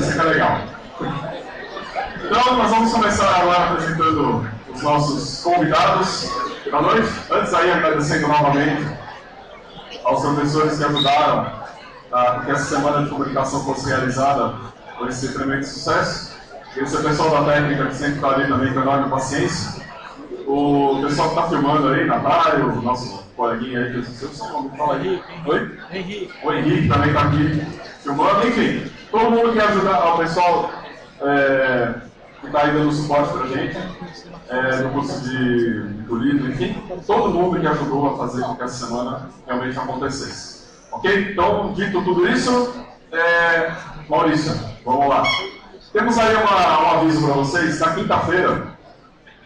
isso que é legal. Então, nós vamos começar agora apresentando os nossos convidados da noite. Antes aí, agradecendo novamente aos professores que ajudaram a que essa semana de comunicação fosse realizada com esse tremendo sucesso. Esse é o pessoal da técnica que sempre está ali também com enorme paciência. O pessoal que está filmando aí, Natália, o nosso coleguinha aí, que eu sei o seu nome, fala aí. Oi? Henrique. O Henrique também está aqui filmando. Enfim, todo mundo que ajudar, o pessoal que está aí dando suporte para a gente, no curso do livro, enfim, todo mundo que ajudou a fazer com que essa semana realmente acontecesse. Ok? Então, dito tudo isso, Maurício, vamos lá. Temos aí um aviso para vocês. Na quinta-feira,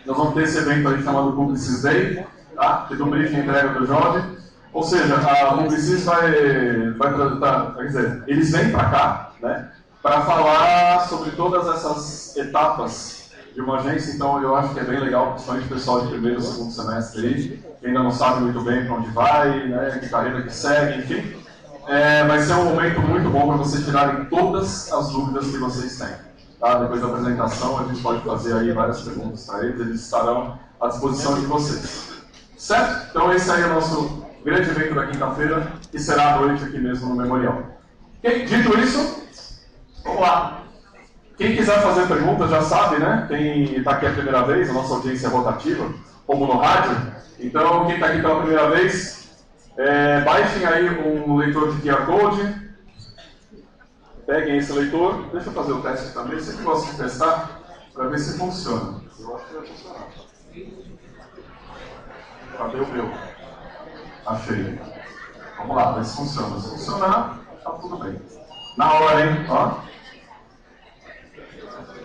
nós vamos ter esse evento aí chamado Publicis Day, tá? Que é um briefing entrega do Jorge. Ou seja, a Publicis vai quer dizer, eles vêm para cá, né? Para falar sobre todas essas etapas de uma agência. Então, eu acho que é bem legal, principalmente o pessoal de primeiro e segundo semestre aí, que ainda não sabe muito bem para onde vai, né? Que carreira que segue, enfim. Vai ser um momento muito bom para vocês tirarem todas as dúvidas que vocês têm. Tá? Depois da apresentação, a gente pode fazer aí várias perguntas para eles estarão à disposição de vocês. Certo? Então esse aí é o nosso grande evento da quinta-feira, que será à noite aqui mesmo no Memorial. Dito isso, vamos lá. Quem quiser fazer perguntas já sabe, né? Quem está aqui a primeira vez, a nossa audiência é rotativa, como no rádio. Então quem está aqui pela primeira vez, baixem aí um leitor de QR Code. Peguem esse leitor, deixa eu fazer o teste também, eu sempre gosto de testar para ver se funciona. Eu acho que vai funcionar. Cadê o meu? Achei. Vamos lá, ver se funciona. Se funcionar, tá tudo bem. Na hora, hein? Ó.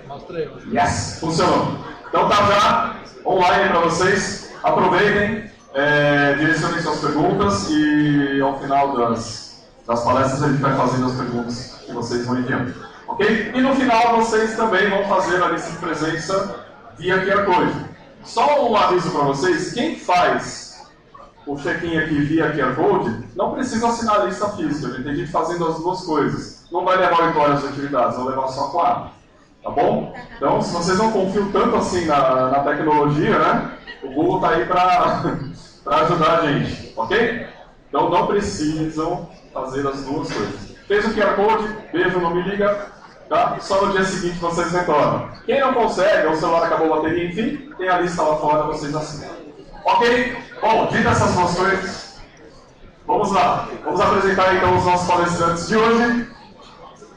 Mostrei. Yes! Funcionou. Então tá já online para vocês. Aproveitem, direcionem suas perguntas e ao final das palestras a gente vai fazendo as perguntas que vocês vão enviando. Ok? E no final vocês também vão fazer a lista de presença via QR Code. Só um aviso para vocês, quem faz o check-in aqui via QR Code não precisa assinar a lista física. Tem gente fazendo as duas coisas. Não vai levar 8 horas de atividades, vai levar só 4. Tá bom? Então, se vocês não confiam tanto assim na tecnologia, né? O Google está aí para ajudar a gente. Ok? Então não precisam fazer as duas coisas. Fez o QR Code, beijo, não me liga, tá? Só no dia seguinte vocês retornam. Quem não consegue, o celular acabou a bateria, enfim, tem a lista lá fora, vocês assinam. Ok? Bom, dito essas duas coisas, vamos lá. Vamos apresentar então os nossos palestrantes de hoje.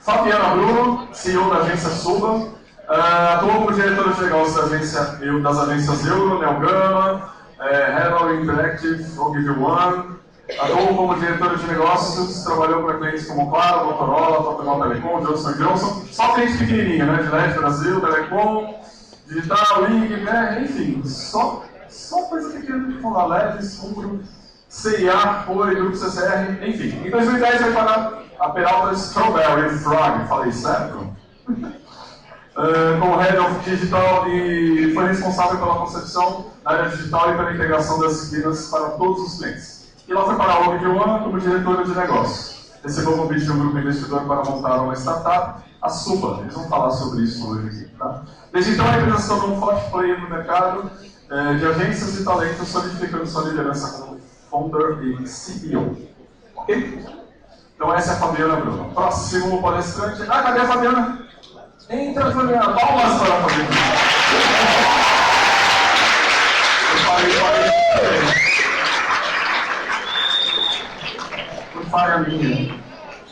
Fabiana Bruno, CEO da agência Suba, atuou como diretora de negócios das agências Euro, Neogama, Hello Interactive, Ogilvy One. Atuou como diretora de negócios, trabalhou para clientes como Claro, Motorola, Topinol Telecom, Johnson & Johnson, só cliente pequenininho, né? Gillette Brasil, Telecom, Digital, Ring, né? Enfim, só coisa pequena de falar, Leves, Umbro, CIA, Oi, Grupo CCR, enfim. Em 2010 vai para a Peralta Strawberry Frog, falei certo? Como Head of Digital e foi responsável pela concepção da área digital e pela integração das disciplinas para todos os clientes. E ela foi para a Ogilvy One como diretora de negócios. Recebeu o convite de um grupo investidor para montar uma startup, a Suba. Eles vão falar sobre isso hoje aqui. Tá? Desde então, a empresa se tornou um forte player no mercado de agências e talentos, solidificando sua liderança como founder e CEO. Ok? Então essa é a Fabiana Bruno. Próximo palestrante. Cadê a Fabiana? Entra, Fabiana. Palmas para a Fabiana. Falha minha.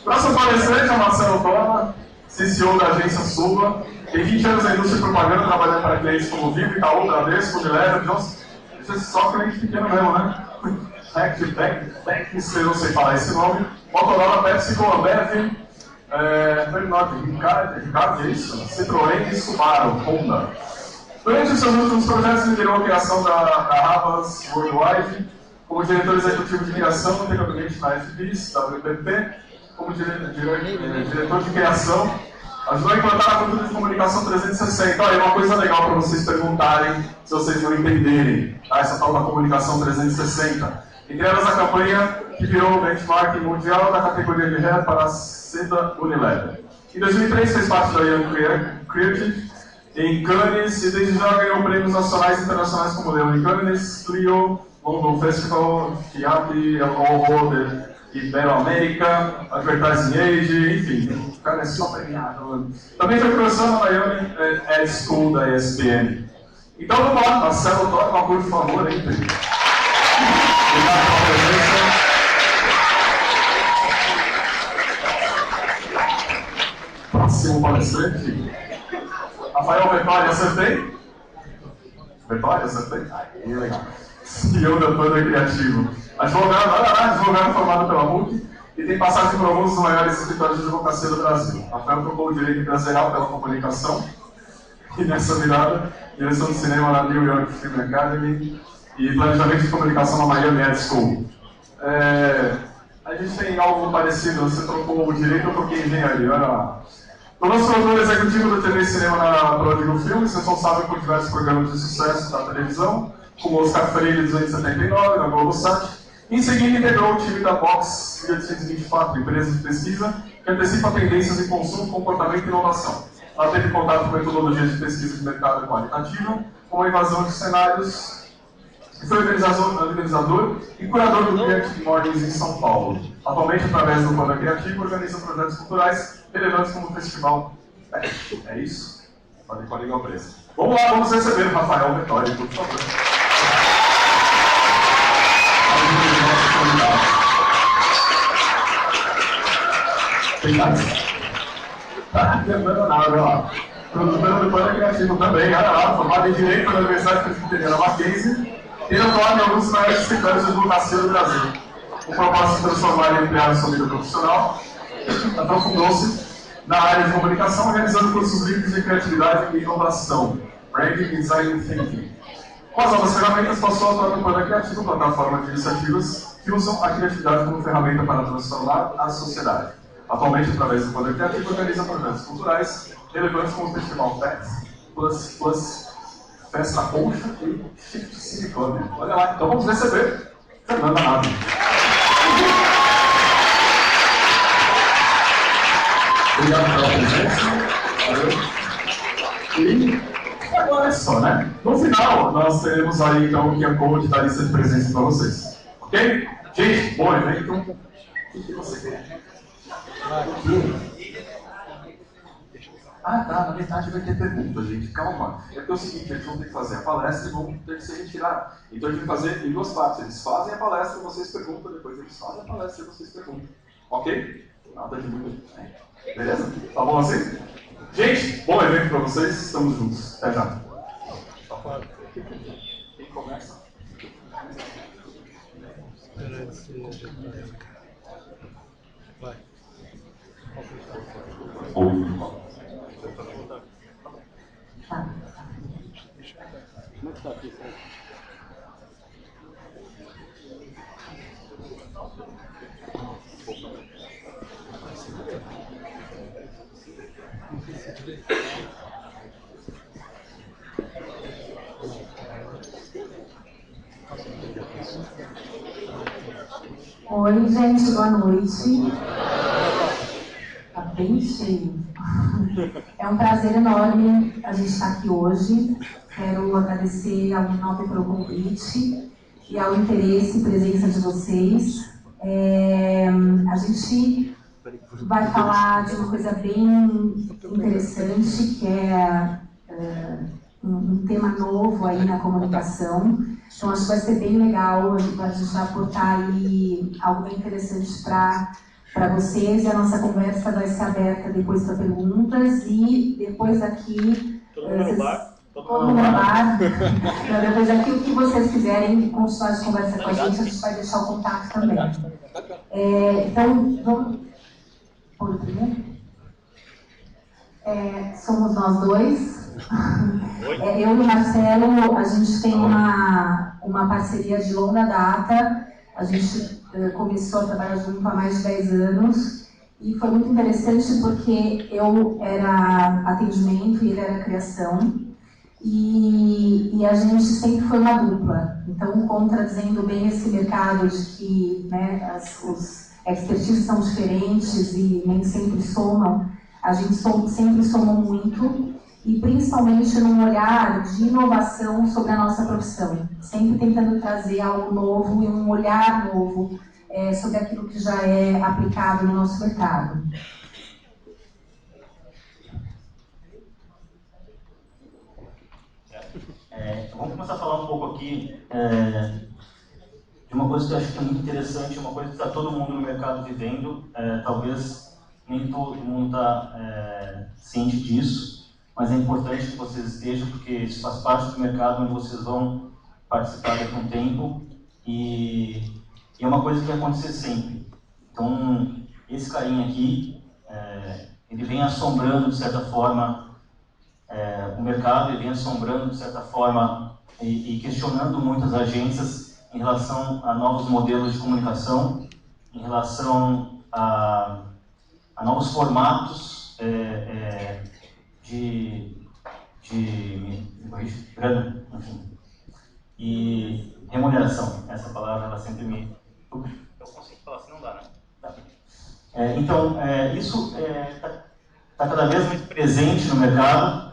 Próximo palestrante é o Marcelo Toma, CCO da agência Suba. Tem 20 anos na indústria de propaganda, trabalhando para clientes como Vivo, Itaú, Bradesco, Unilever, Johnson. Isso é só cliente pequeno mesmo, né? Eu não sei falar esse nome. Motorola, PepsiCo, Ambev, Ricardo, é isso? Citroën e Subaru, Honda. Durante os seus últimos projetos, liderou a criação da Havas Worldwide, como diretor executivo de criação, anteriormente na FBIS, WPP, como diretor de criação, ajudou a implantar a cultura de comunicação 360. Olha, uma coisa legal para vocês perguntarem, se vocês não entenderem, tá? Essa tal da comunicação 360. E criamos a campanha que virou o benchmark mundial da categoria de hair para a seda Unilever. Em 2003 fez parte da Young Creative em Cannes e desde já ganhou prêmios nacionais e internacionais como Leon em Cannes, Clio, London Festival, FIAP, El Rojo, Iberoamérica, Advertising Age, enfim, o cara é só premiado. Também foi professor na Miami Ed School da ESPN. Então vamos lá, Marcelo, toca uma coisa, por favor, hein, Pedro? Obrigado pela presença. Próximo palestrante. Rafael Vettori, acertei? Vettori, acertei? Aí, legal. CEO da Panda Criativo. Advogado formado pela MUC e tem passagem por alguns dos maiores escritórios de advocacia do Brasil. Rafael trocou o direito empresarial pela comunicação e nessa virada, direção de cinema na New York Film Academy e planejamento de comunicação na Miami Ed School. A gente tem algo parecido, você trocou o direito, eu troquei engenharia, olha lá. Tornou-se produtor executivo da TV e Cinema na Prodigal Filmes, responsável por diversos programas de sucesso da televisão, como Oscar Freire 279, na GloboSat. Em seguida, integrou o time da Box 1824, empresa de pesquisa que antecipa tendências em consumo, comportamento e inovação. Ela teve contato com metodologias de pesquisa de mercado qualitativa, como a invasão de cenários, e foi organizador e curador do Creative Mornings em São Paulo. Atualmente, através do Panda Criativo, organiza projetos culturais relevantes como o Festival. É isso? Pode ligar o preço. Vamos lá, vamos receber o Rafael Vettori, por favor. Tem mais? Tá, lembrando nada, olha lá. Produtor do Panda Criativo também, olha lá, formado em Direito na Universidade Presbiteriana Mackenzie. Ele atua em alguns dos maiores escritórios de advocacia do Brasil. O propósito de transformar e ampliar a sua vida profissional, aprofundou-se na área de comunicação, realizando cursos livres de criatividade e inovação, Branding, Design e Thinking. Com as novas ferramentas, passou a atuar no Panda Criativo, plataforma de iniciativas que usam a criatividade como ferramenta para transformar a sociedade. Atualmente, através do Panda Criativo, organiza projetos culturais relevantes como o Festival FET, Plus, Festa Concha e Shift City Club. Olha lá, então vamos receber Fernanda Nave. Obrigado pela presença. Valeu. E agora é só, né? No final, nós teremos aí então o QR Code da lista de presença para vocês. Ok? Gente, bom evento. O que você quer? Ah, tá, na metade vai ter pergunta, gente, calma. É porque é o seguinte, eles vão ter que fazer a palestra e vão ter que se retirar. Então a gente vai fazer em duas partes. Eles fazem a palestra e vocês perguntam, depois eles fazem a palestra e vocês perguntam. Ok? Nada de muito. Beleza? Tá bom assim? Gente, bom evento pra vocês, estamos juntos. Até já. Quem começa? Vai. Como é que está aqui? Oi, gente, boa noite. Tá bem cheio. É um prazer enorme a gente estar aqui hoje. Quero agradecer ao Uninove pelo convite e ao interesse e presença de vocês. A gente vai falar de uma coisa bem interessante, que é um tema novo aí na comunicação. Então, acho que vai ser bem legal, a gente vai aportar aí algo bem interessante para vocês, e a nossa conversa vai ser aberta depois para perguntas, e depois daqui... Todo mundo no bar. Depois daqui, o que vocês quiserem continuar de conversa com a gente vai deixar o contato também. Então, vamos... Por primeiro? Somos nós dois. Eu e o Marcelo, a gente tem uma parceria de longa data. A gente começou a trabalhar junto há mais de 10 anos e foi muito interessante porque eu era atendimento e ele era criação. e a gente sempre foi uma dupla. Então, contradizendo bem esse mercado de que, né, os expertises são diferentes e nem sempre somam, a gente sempre somou muito, e principalmente num olhar de inovação sobre a nossa profissão, sempre tentando trazer algo novo e um olhar novo sobre aquilo que já é aplicado no nosso mercado. Vamos começar a falar um pouco aqui de uma coisa que eu acho que é muito interessante, uma coisa que está todo mundo no mercado vivendo, talvez nem todo mundo está ciente disso, mas é importante que vocês estejam, porque isso faz parte do mercado onde vocês vão participar daqui a um tempo, e é uma coisa que vai acontecer sempre. Então, esse carinha aqui, ele vem assombrando, de certa forma, o mercado, ele vem assombrando, de certa forma, e questionando muitas agências em relação a novos modelos de comunicação, em relação a novos formatos de grana, enfim. E remuneração, essa palavra ela sempre me... Eu consigo falar assim, não dá, né? Tá. Então, isso está cada vez mais presente no mercado,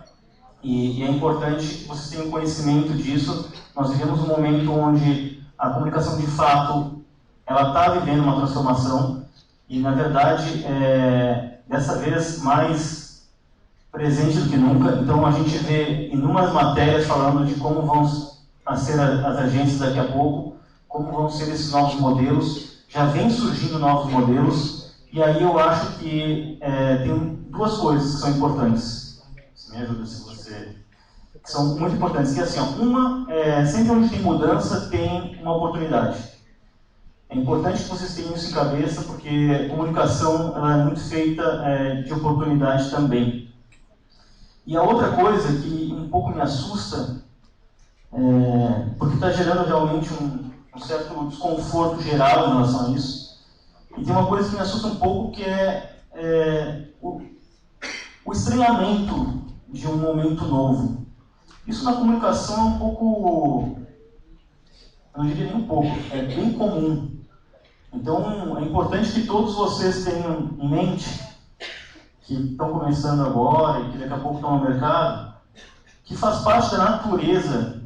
e é importante que vocês tenham conhecimento disso. Nós vivemos um momento onde a comunicação, de fato, ela está vivendo uma transformação, e, na verdade, dessa vez mais presente do que nunca. Então, a gente vê inúmeras matérias falando de como vão ser as agências daqui a pouco, como vão ser esses novos modelos. Já vem surgindo novos modelos, e aí eu acho que tem duas coisas que são importantes. Você me ajuda se você... Que são muito importantes. Que assim, uma, sempre onde tem mudança, tem uma oportunidade. É importante que vocês tenham isso em cabeça, porque a comunicação ela é muito feita de oportunidade também. E a outra coisa que um pouco me assusta, porque está gerando realmente um certo desconforto geral em relação a isso, e tem uma coisa que me assusta um pouco, que é o estranhamento de um momento novo. Isso na comunicação é um pouco, eu não diria nem um pouco, é bem comum. Então, é importante que todos vocês tenham em mente, que estão começando agora e que daqui a pouco estão no mercado, que faz parte da natureza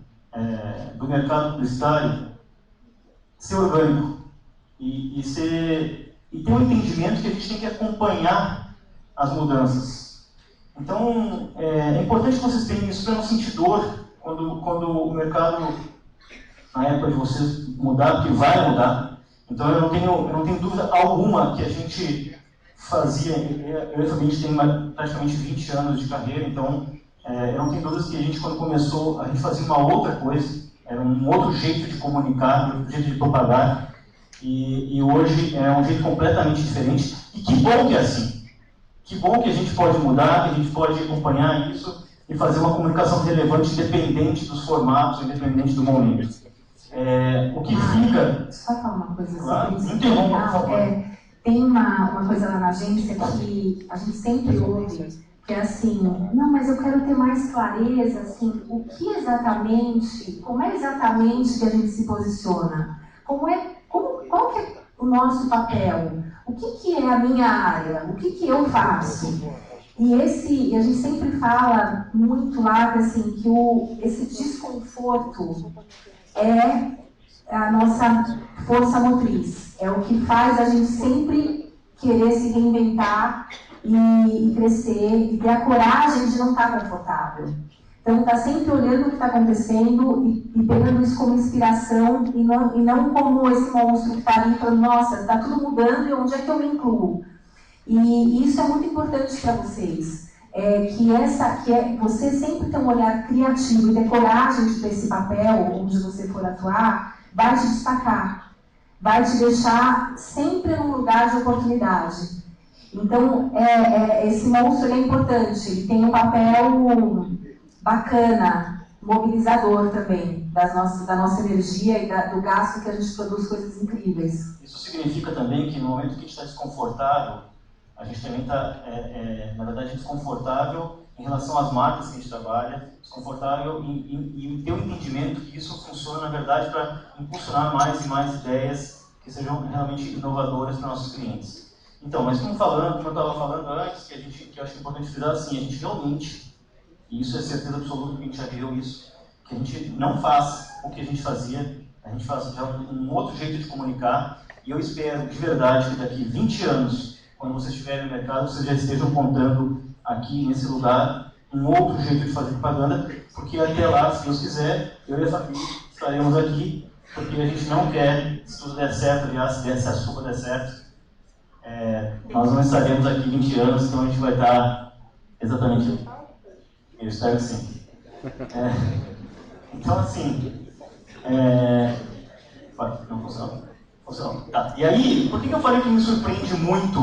do mercado publicitário ser orgânico e ter um entendimento que a gente tem que acompanhar as mudanças. Então, é importante que vocês tenham isso para não sentir dor quando o mercado, na época de vocês mudar, porque vai mudar. Então, eu não tenho dúvida alguma que a gente fazia, eu e a Fabi, a gente tem praticamente 20 anos de carreira, então eu não tenho dúvidas que a gente, quando começou, a gente fazia uma outra coisa, era um outro jeito de comunicar, um outro jeito de propagar, e hoje é um jeito completamente diferente, e que bom que é assim. Que bom que a gente pode mudar, que a gente pode acompanhar isso e fazer uma comunicação relevante, independente dos formatos, independente do momento. O que fica... Só falar uma coisa claro, sobre isso. interrompa, por favor. Tem uma coisa lá na agência que a gente sempre ouve, que é assim, não, mas eu quero ter mais clareza, assim, como é exatamente que a gente se posiciona? Qual que é o nosso papel? O que é a minha área? O que eu faço? E a gente sempre fala muito lá assim, que esse desconforto é a nossa força motriz. É o que faz a gente sempre querer se reinventar e crescer e ter a coragem de não estar confortável. Então, está sempre olhando o que está acontecendo e pegando isso como inspiração e não como esse monstro que está ali falando, nossa, está tudo mudando e onde é que eu me incluo? E isso é muito importante para vocês. Você sempre ter um olhar criativo e ter coragem de ter esse papel onde você for atuar, vai te destacar, vai te deixar sempre num lugar de oportunidade. Então, esse monstro é importante, ele tem um papel bacana, mobilizador também, da nossa energia e do gasto que a gente produz coisas incríveis. Isso significa também que no momento que a gente está desconfortável, a gente também está, na verdade, desconfortável em relação às marcas que a gente trabalha, desconfortável em ter o entendimento que isso funciona, na verdade, para impulsionar mais e mais ideias que sejam realmente inovadoras para nossos clientes. Então, mas como eu estava falando antes, que eu acho importante frisar assim, a gente realmente, e isso é certeza absoluta que a gente já viu isso, que a gente não faz o que a gente fazia, a gente faz já um outro jeito de comunicar, e eu espero de verdade que daqui 20 anos, quando vocês estiverem no mercado, vocês já estejam contando aqui nesse lugar um outro jeito de fazer propaganda, porque até lá, se Deus quiser, eu e a Fabi estaremos aqui, porque a gente não quer, se tudo der certo, aliás, se a chuva der certo, nós não estaremos aqui 20 anos, então a gente vai estar exatamente. Eu espero que sim. Então, assim, não funcionou. Tá. E aí, por que eu falei que me surpreende muito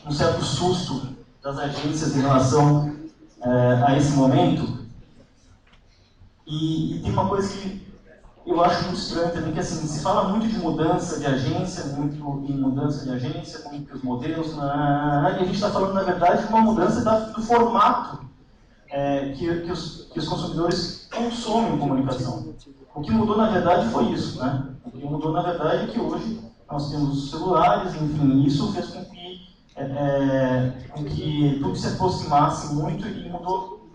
um certo susto das agências em relação a esse momento? E tem uma coisa que eu acho muito estranho também, que assim, se fala muito de mudança de agência, muito em mudança de agência, como que os modelos, e a gente está falando, na verdade, de uma mudança do formato que os consumidores consomem comunicação. O que mudou, na verdade, foi isso, né? O que mudou, na verdade, é que hoje nós temos os celulares, enfim, isso fez com que tudo se aproximasse muito e mudou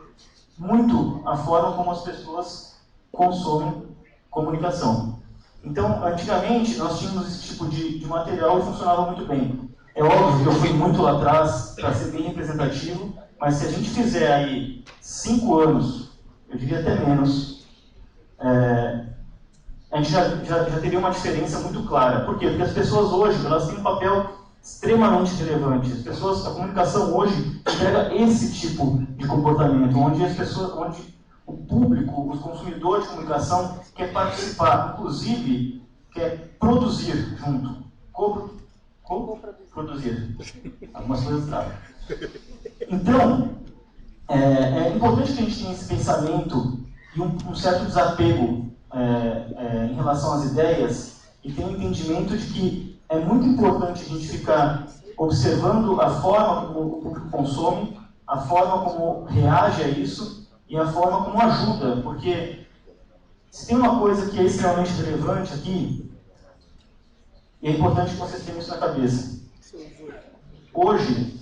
muito a forma como as pessoas consomem comunicação. Então, antigamente, nós tínhamos esse tipo de material e funcionava muito bem. É óbvio que eu fui muito lá atrás para ser bem representativo, mas se a gente fizer aí 5 anos, eu diria até menos, a gente já teria uma diferença muito clara. Por quê? Porque as pessoas hoje, elas têm um papel extremamente relevante. A comunicação hoje entrega esse tipo de comportamento, onde o público, os consumidores de comunicação quer participar, inclusive quer produzir junto. Produzir. Algumas coisas travam. Então, é importante que a gente tenha esse pensamento e um certo desapego em relação às ideias e tenha um entendimento de que é muito importante a gente ficar observando a forma como o público consome, a forma como reage a isso e a forma como ajuda, porque se tem uma coisa que é extremamente relevante aqui, e é importante que vocês tenham isso na cabeça. Hoje,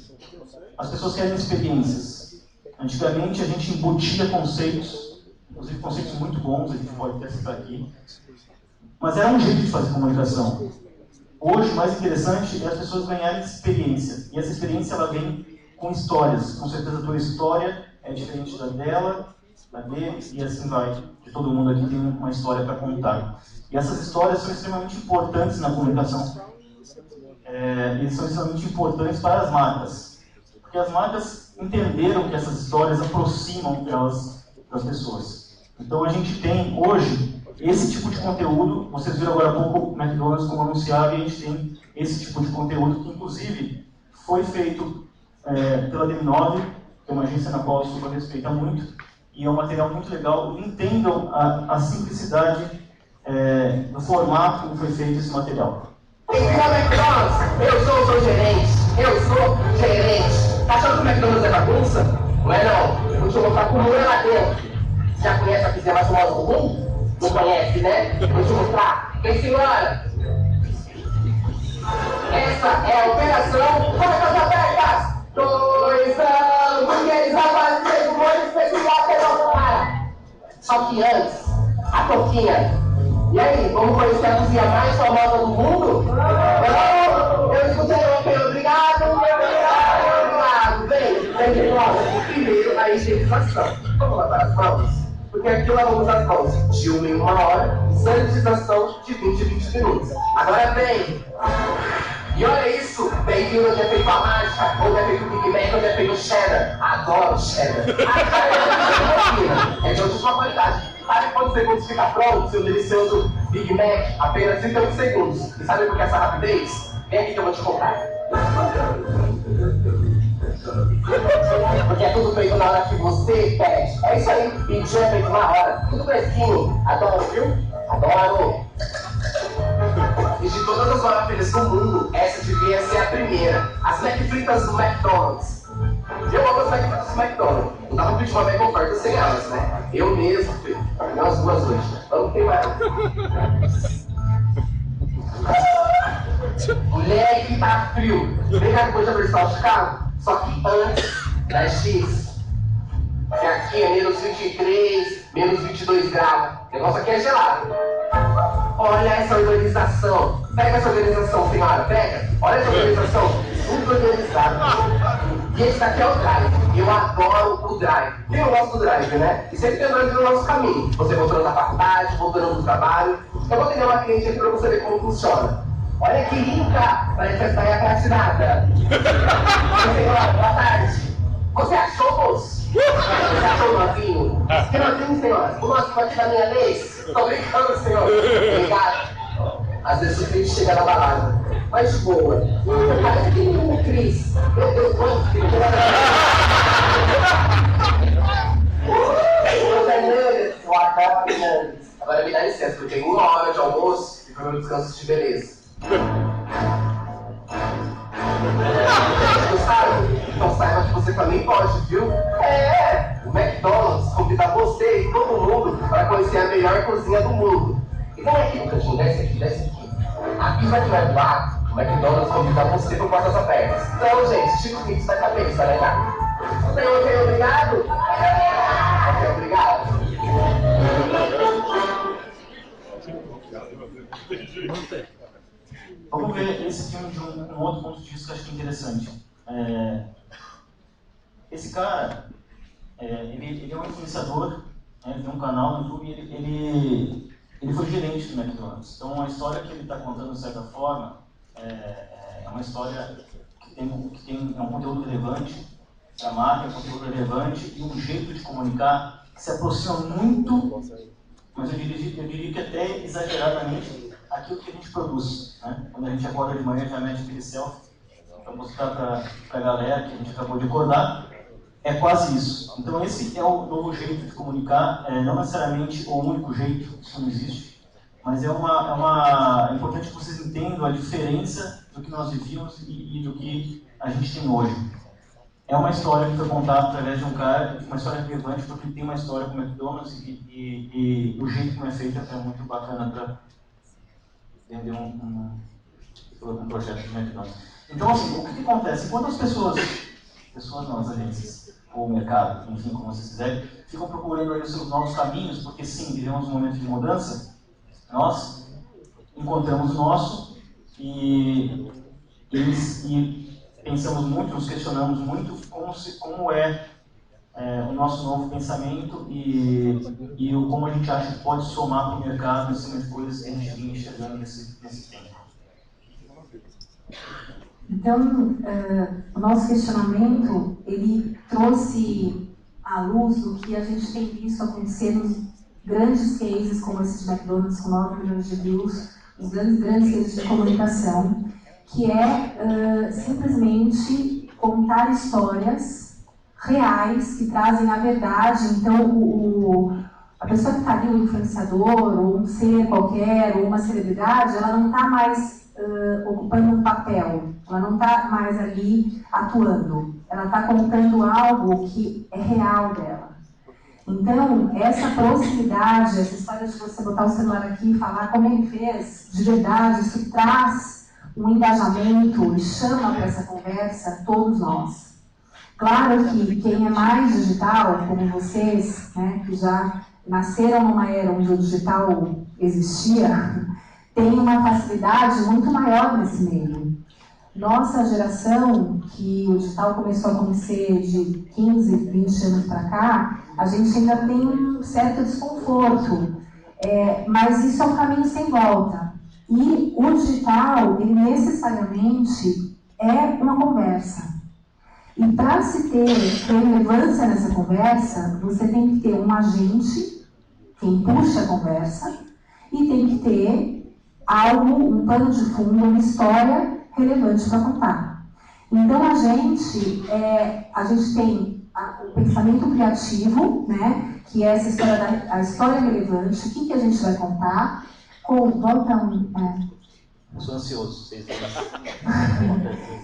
as pessoas querem experiências. Antigamente, a gente embutia conceitos, inclusive conceitos muito bons, a gente pode até citar aqui, mas era um jeito de fazer comunicação. Hoje, o mais interessante é as pessoas ganharem experiência, e essa experiência ela vem com histórias. Com certeza, a tua história é diferente da dela, da dele, e assim vai. De todo mundo aqui tem uma história para contar. E essas histórias são extremamente importantes na comunicação. Eles são extremamente importantes para as marcas. Porque as marcas entenderam que essas histórias aproximam elas das pessoas. Então a gente tem hoje esse tipo de conteúdo. Vocês viram agora há pouco o McDonald's como anunciado, e a gente tem esse tipo de conteúdo que inclusive foi feito pela DM9, que é uma agência na qual o Super respeita muito, e é um material muito legal. Entendam a simplicidade do formato como foi feito esse material. Bem-vindo ao McDonald's, eu sou o seu gerente. Tá achando que o McDonald's é bagunça? Não é não, vou te mostrar como é lá dentro. Já conhece a pizza mais famosa do mundo? Não conhece, né? Vou te mostrar. Bem, senhora, essa é a operação Portas Abertas. 2 hambúrgueres à base de molho especial para. Só que antes, a Toquinha. E aí, vamos conhecer a cozinha mais famosa do mundo? Eu escutei ontem, obrigado. Vem de nós. Primeiro, a higienização. Vamos lavar as mãos? Porque aqui lavamos as mãos de 1 em 1 hora, sanitização de 20 em 20 minutos. Agora vem. E olha isso, bem-vindo onde é feito a mágica, onde é feito o Big Mac, onde é feito o cheddar. Adoro cheddar. É de última qualidade. Sabe quantos segundos fica pronto seu delicioso Big Mac? Apenas 31 segundos. E sabe por que essa rapidez? Vem aqui que eu vou te contar. Porque é tudo feito na hora que você pede. É isso aí, pedir é feito na hora. Tudo fresquinho. Adoro, viu? Adoro. E De todas as maravilhas do mundo, essa devia ser a primeira. As McFritas do McDonald's. Eu amo as McFritas do McDonald's. Não dá pra pedir uma mega oferta sem elas, né? Eu mesmo, filho. Comi umas 2 hoje. Vamos ter mais. Moleque, tá frio. Vem cá depois de versão de carro. Só que antes da X. Que aqui é menos 23, menos 22 graus. O negócio aqui é gelado. Olha essa organização. Pega essa organização, senhora, pega. Olha essa organização. Muito organizada. E esse daqui é o drive. Eu adoro o drive. Quem não gosta do drive, né? E sempre tem drive no nosso caminho. Você voltando da faculdade, voltando do trabalho. Eu vou atender uma cliente aqui pra você ver como funciona. Olha que linda! Parece que essa daí é platinada. Senhora, boa tarde. Você achou, moço? Você achou o novinho? Que novinho, senhora? O novinho aqui da minha vez? Tô brincando, senhor. Obrigado. Às vezes o cliente chega na balada. Mas de boa. Parece que o Cris. Meu Deus, quanto que Agora me dá licença, que eu tenho 1 hora de almoço e foi meu descanso de beleza. Então saiba que você também pode, viu? O McDonald's convida você e todo mundo para conhecer a melhor cozinha do mundo. E vem aqui no cantinho, desce aqui. A pizza que vai voar, o McDonald's convida você por portas abertas. Então, gente, tira o mix da cabeça, né, cara? Ok, obrigado? Ok, obrigado. Vamos ver esse filme de um outro ponto de vista que eu acho que é interessante. Esse cara, ele é um influenciador, né, ele tem um canal no YouTube e ele foi gerente do McDonald's. Então a história que ele está contando, de certa forma, é uma história que tem é um conteúdo relevante da marca, é um conteúdo relevante e um jeito de comunicar que se aproxima muito, mas eu diria que até exageradamente, aquilo que a gente produz, né? Quando a gente acorda de manhã, já mete aquele selfie para mostrar para a galera que a gente acabou de acordar, é quase isso. Então esse é o novo jeito de comunicar, não necessariamente o único jeito, isso não existe, mas é importante que vocês entendam a diferença do que nós vivíamos e do que a gente tem hoje. É uma história que foi contada através de um cara, uma história relevante porque tem uma história com o McDonald's e o jeito como é feito é muito bacana para vender um projeto de McDonald's. Então, assim, o que acontece? Quando as pessoas não, as agências, ou o mercado, enfim, como vocês quiserem, ficam procurando aí os seus novos caminhos, porque sim, vivemos um momento de mudança, nós encontramos o nosso e pensamos muito, nos questionamos muito como é o nosso novo pensamento e como a gente acha que pode somar para o mercado em cima de coisas que a gente vinha enxergando nesse tempo. Então, o nosso questionamento, ele trouxe à luz o que a gente tem visto acontecer nos grandes cases, como esse de McDonald's, com 9 milhões de views, os grandes cases de comunicação, que é simplesmente contar histórias reais que trazem a verdade. Então, a pessoa que está ali, o influenciador, ou um ser qualquer, ou uma celebridade, ela não está mais ocupando um papel, ela não está mais ali atuando, ela está contando algo que é real dela. Então, essa proximidade, essa história de você botar o celular aqui e falar como ele fez, de verdade, isso traz um engajamento e chama para essa conversa todos nós. Claro que quem é mais digital, como vocês, né, que já nasceram numa era onde o digital existia, tem uma facilidade muito maior nesse meio. Nossa geração, que o digital começou a acontecer de 15, 20 anos para cá, a gente ainda tem um certo desconforto, mas isso é um caminho sem volta. E o digital, ele necessariamente é uma conversa. E para se ter relevância nessa conversa, você tem que ter um agente, quem puxa a conversa, e tem que ter algo, um pano de fundo, uma história relevante para contar. Então a gente tem o pensamento criativo, né, que é essa história a história relevante, o que a gente vai contar, Eu sou ansioso, vocês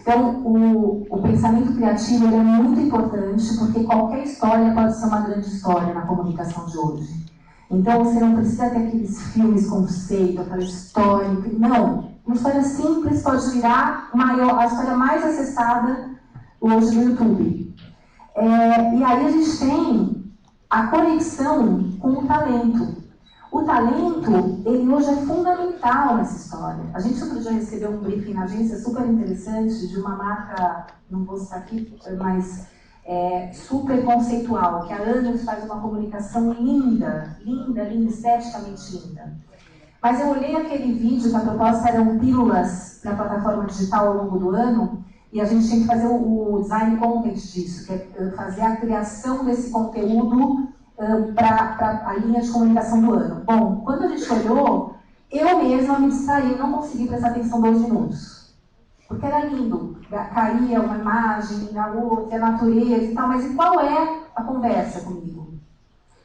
Então, o pensamento criativo ele é muito importante, porque qualquer história pode ser uma grande história na comunicação de hoje. Então, você não precisa ter aqueles filmes conceito, aquela história... Não, uma história simples pode virar a história mais acessada hoje no YouTube. E aí a gente tem a conexão com o talento. O talento, ele hoje é fundamental nessa história. A gente outro dia recebeu um briefing na agência super interessante de uma marca, não vou citar aqui, mas super conceitual, que há anos faz uma comunicação linda, esteticamente linda. Mas eu olhei aquele vídeo, que a proposta eram pílulas para a plataforma digital ao longo do ano, e a gente tinha que fazer o design content disso, que é fazer a criação desse conteúdo para a linha de comunicação do ano. Bom, quando a gente olhou, eu mesma me distraí, não consegui prestar atenção 2 minutos. Porque era lindo, caía uma imagem na outra, a natureza e tal, mas e qual é a conversa comigo?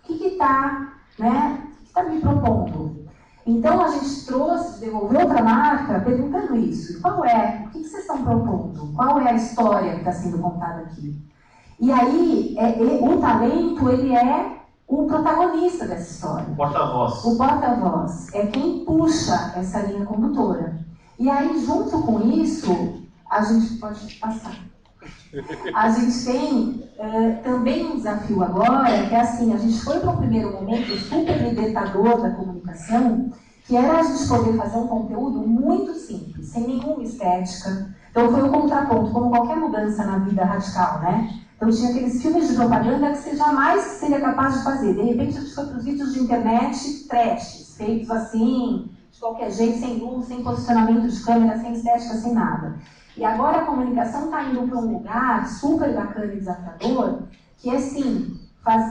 O que está me propondo? Então a gente devolveu para a marca perguntando isso. Qual é? O que vocês estão propondo? Qual é a história que está sendo contada aqui? E aí, o talento, ele é o protagonista dessa história. O porta-voz. O porta-voz é quem puxa essa linha condutora. E aí, junto com isso, a gente pode passar. A gente tem também um desafio agora, que é assim, a gente foi para um primeiro momento super libertador da comunicação, que era a gente poder fazer um conteúdo muito simples, sem nenhuma estética. Então foi um contraponto, como qualquer mudança na vida radical, né? Então tinha aqueles filmes de propaganda que você jamais seria capaz de fazer. De repente a gente foi para os vídeos de internet trashes, feitos assim, de qualquer jeito, sem luz, sem posicionamento de câmera, sem estética, sem nada. E agora a comunicação está indo para um lugar super bacana e desafiador, que é sim,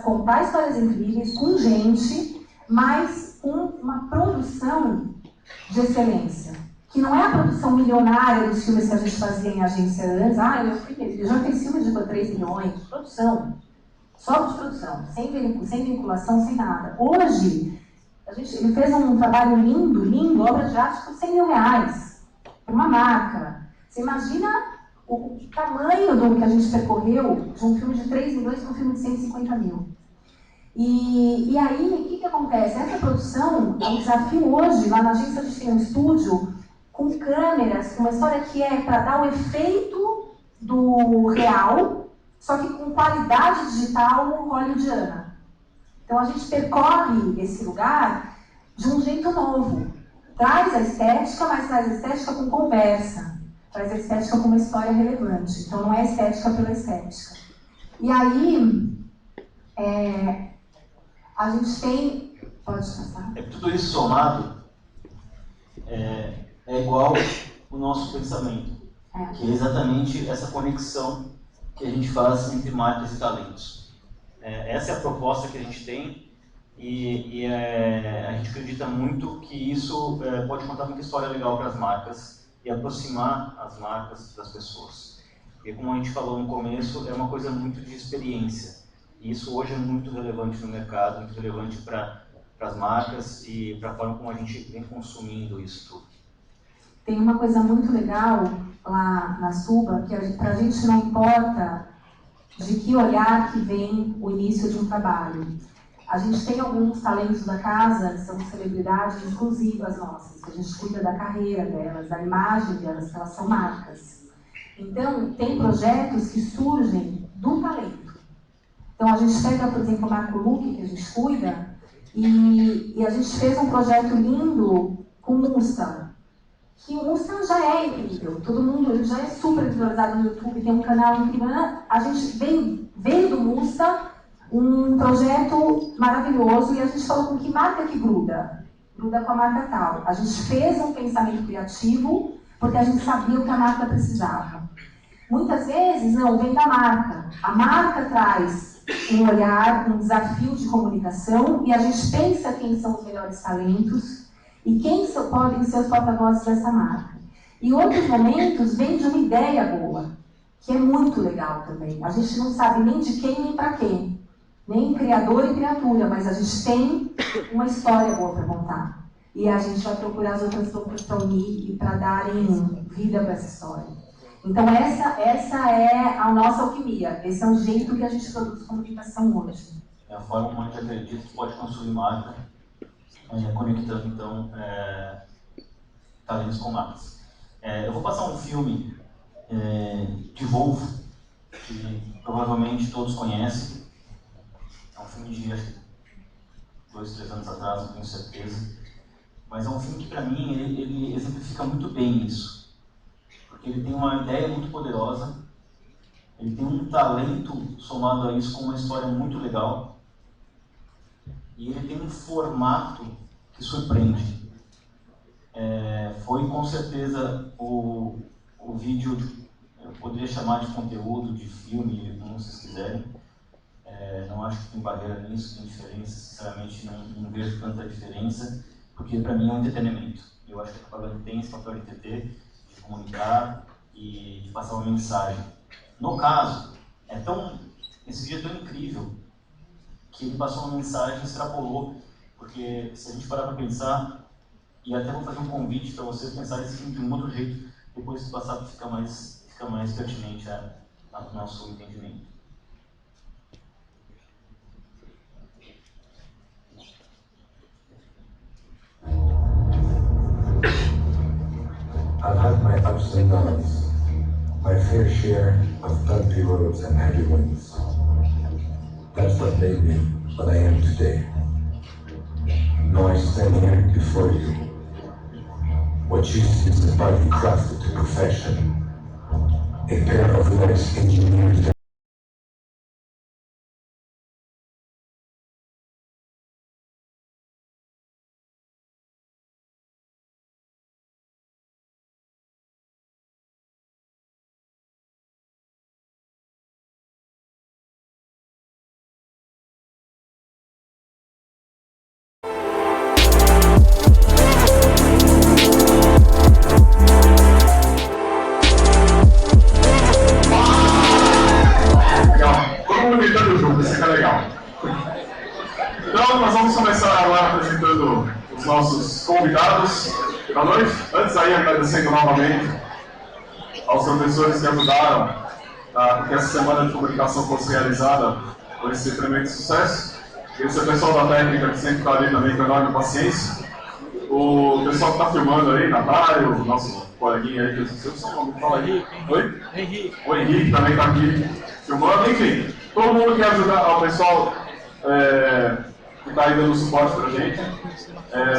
contar histórias incríveis com gente, mas com uma produção de excelência. Que não é a produção milionária dos filmes que a gente fazia em agência antes. Eu já fiz filmes de 3 milhões, produção. Só de produção, sem vinculação, sem nada. Hoje, ele fez um trabalho lindo, obra de arte por 100 mil reais. Uma marca. Você imagina o tamanho do que a gente percorreu de um filme de 3 milhões para um filme de 150 mil. E aí, o que acontece? Essa produção, o desafio hoje, lá na agência a gente tem um estúdio com câmeras, uma história que é para dar o efeito do real, só que com qualidade digital hollywoodiana. Então a gente percorre esse lugar de um jeito novo. Traz a estética, mas traz a estética com conversa. Traz a estética com uma história relevante. Então não é estética pela estética. E aí, a gente tem... Pode passar? Tudo isso somado é igual o nosso pensamento, que é exatamente essa conexão que a gente faz entre marcas e talentos. Essa é a proposta que a gente tem e a gente acredita muito que isso pode contar muita história legal para as marcas e aproximar as marcas das pessoas. Porque, como a gente falou no começo, é uma coisa muito de experiência. E isso hoje é muito relevante no mercado, muito relevante para as marcas e para a forma como a gente vem consumindo isso tudo. Tem uma coisa muito legal lá na Suba, que para a gente não importa de que olhar que vem o início de um trabalho. A gente tem alguns talentos da casa, que são celebridades exclusivas nossas, que a gente cuida da carreira delas, da imagem delas, que elas são marcas. Então, tem projetos que surgem do talento. Então, a gente pega, por exemplo, o Marco Luque, que a gente cuida, e a gente fez um projeto lindo com o Mustang. Que o Mustang já é incrível, todo mundo, ele já é super visualizado no YouTube, tem um canal incrível. A gente veio do Mustang um projeto maravilhoso e a gente falou com que marca que gruda? Gruda com a marca tal. A gente fez um pensamento criativo porque a gente sabia o que a marca precisava. Muitas vezes, não, vem da marca. A marca traz um olhar, um desafio de comunicação e a gente pensa quem são os melhores talentos e quem podem ser os porta-vozes dessa marca. Em outros momentos, vem de uma ideia boa, que é muito legal também. A gente não sabe nem de quem nem para quem, nem criador e criatura, mas a gente tem uma história boa para contar. e a gente vai procurar as outras duplas para unir e para darem vida para essa história. Então essa é a nossa alquimia, esse é o jeito que a gente produz comunicação hoje. É a forma como a gente acredita que pode construir marca, conectando então talentos com marcas. Eu vou passar um filme de Volvo, que provavelmente todos conhecem. É um filme de 2, 3 anos atrás, não tenho certeza. Mas é um filme que, para mim, ele exemplifica muito bem isso. Porque ele tem uma ideia muito poderosa, ele tem um talento somado a isso com uma história muito legal, e ele tem um formato que surpreende. Foi com certeza o vídeo, eu poderia chamar de conteúdo, de filme, como vocês quiserem. Não acho que tem barreira nisso, tem diferença, sinceramente não vejo tanta diferença, porque para mim é um entretenimento. Eu acho que a propaganda tem esse papel de entreter, de comunicar e de passar uma mensagem. No caso, esse vídeo é tão incrível que ele passou uma mensagem e extrapolou, porque se a gente parar para pensar, e até vou fazer um convite para vocês pensarem esse filme de um outro jeito, depois que passar fica mais pertinente ao nosso entendimento. I've had my ups and downs, my fair share of bumpy roads and heavy winds. That's what made me what I am today. Now I stand here before you. What you see is a body crafted to perfection, a pair of legs engineered. Então, nós vamos começar agora apresentando os nossos convidados da noite. Antes aí, agradecendo novamente aos professores que ajudaram para que essa semana de comunicação fosse realizada com esse tremendo sucesso. E esse pessoal da técnica que sempre está ali também com enorme paciência. O pessoal que está filmando aí, Natália, o nosso coleguinha aí, que eu sei o seu nome, fala aí. Oi? Henrique. O Henrique também está aqui filmando. Enfim, todo mundo que ajudar ao pessoal que está aí dando suporte para a gente,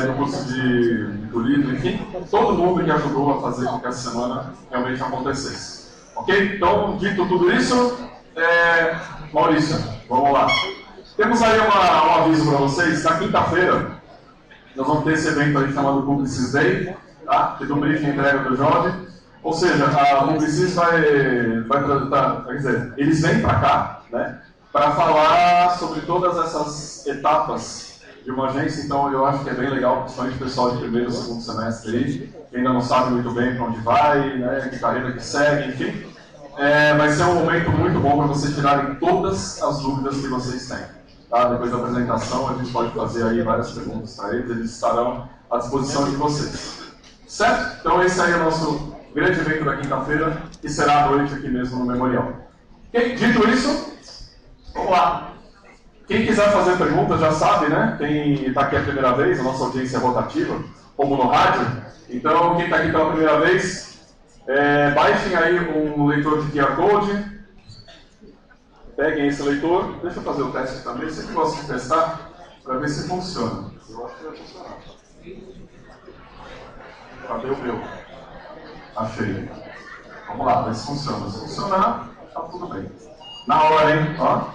no curso de turismo, enfim, todo mundo que ajudou a fazer com que essa semana realmente acontecesse. Ok? Então, dito tudo isso, Maurício, vamos lá. Temos aí um aviso para vocês. Na quinta-feira, nós vamos ter esse evento aí chamado Publicis Day, tá? Que é um briefing entrega do Jorge. Ou seja, a Publicis quer dizer, eles vêm para cá, né? Para falar sobre todas essas etapas de uma agência. Então eu acho que é bem legal, principalmente o pessoal de primeiro e segundo semestre aí, que ainda não sabe muito bem para onde vai, né, que carreira que segue, enfim. Vai ser um momento muito bom para vocês tirarem todas as dúvidas que vocês têm. Tá? Depois da apresentação a gente pode fazer aí várias perguntas para eles estarão à disposição de vocês. Certo? Então esse aí é o nosso grande evento da quinta-feira, que será à noite aqui mesmo no Memorial. Dito isso, vamos lá. Quem quiser fazer perguntas já sabe, né? Quem está aqui a primeira vez, a nossa audiência é rotativa, como no rádio. Então, quem está aqui pela primeira vez, baixem aí um leitor de QR Code. Peguem esse leitor. Deixa eu fazer o teste também. Eu sempre gosto de testar para ver se funciona. Eu acho que vai funcionar. Cadê o meu? Achei. Vamos lá, ver se funciona. Se funcionar, tá tudo bem. Na hora, hein? Ó.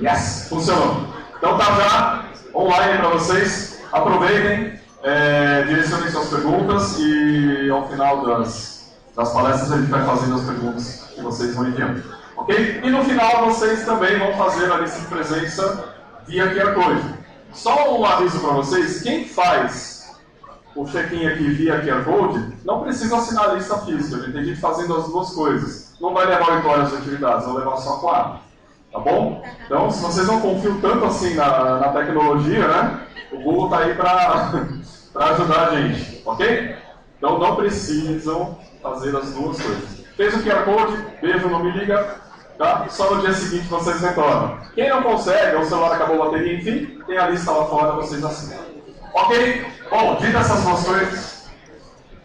Yes! Funcionou. Então tá já online para vocês. Aproveitem, direcionem suas perguntas e ao final das palestras a gente vai fazendo as perguntas que vocês vão enviando. Ok? E no final vocês também vão fazer a lista de presença via QR Code. Só um aviso para vocês, quem faz o check-in aqui via QR Code não precisa assinar a lista física. Tem gente fazendo as duas coisas. Não vai levar 8 horas de atividades, vai levar só 4. Tá bom? Então, se vocês não confiam tanto assim na tecnologia, né? O Google está aí para ajudar a gente, ok? Então não precisam fazer as duas coisas. Fez o QR Code, beijo, não me liga, tá? Só no dia seguinte vocês retornam. Quem não consegue, o celular acabou a bateria, enfim, tem a lista lá fora, vocês assinam. Ok? Bom, dito essas duas coisas,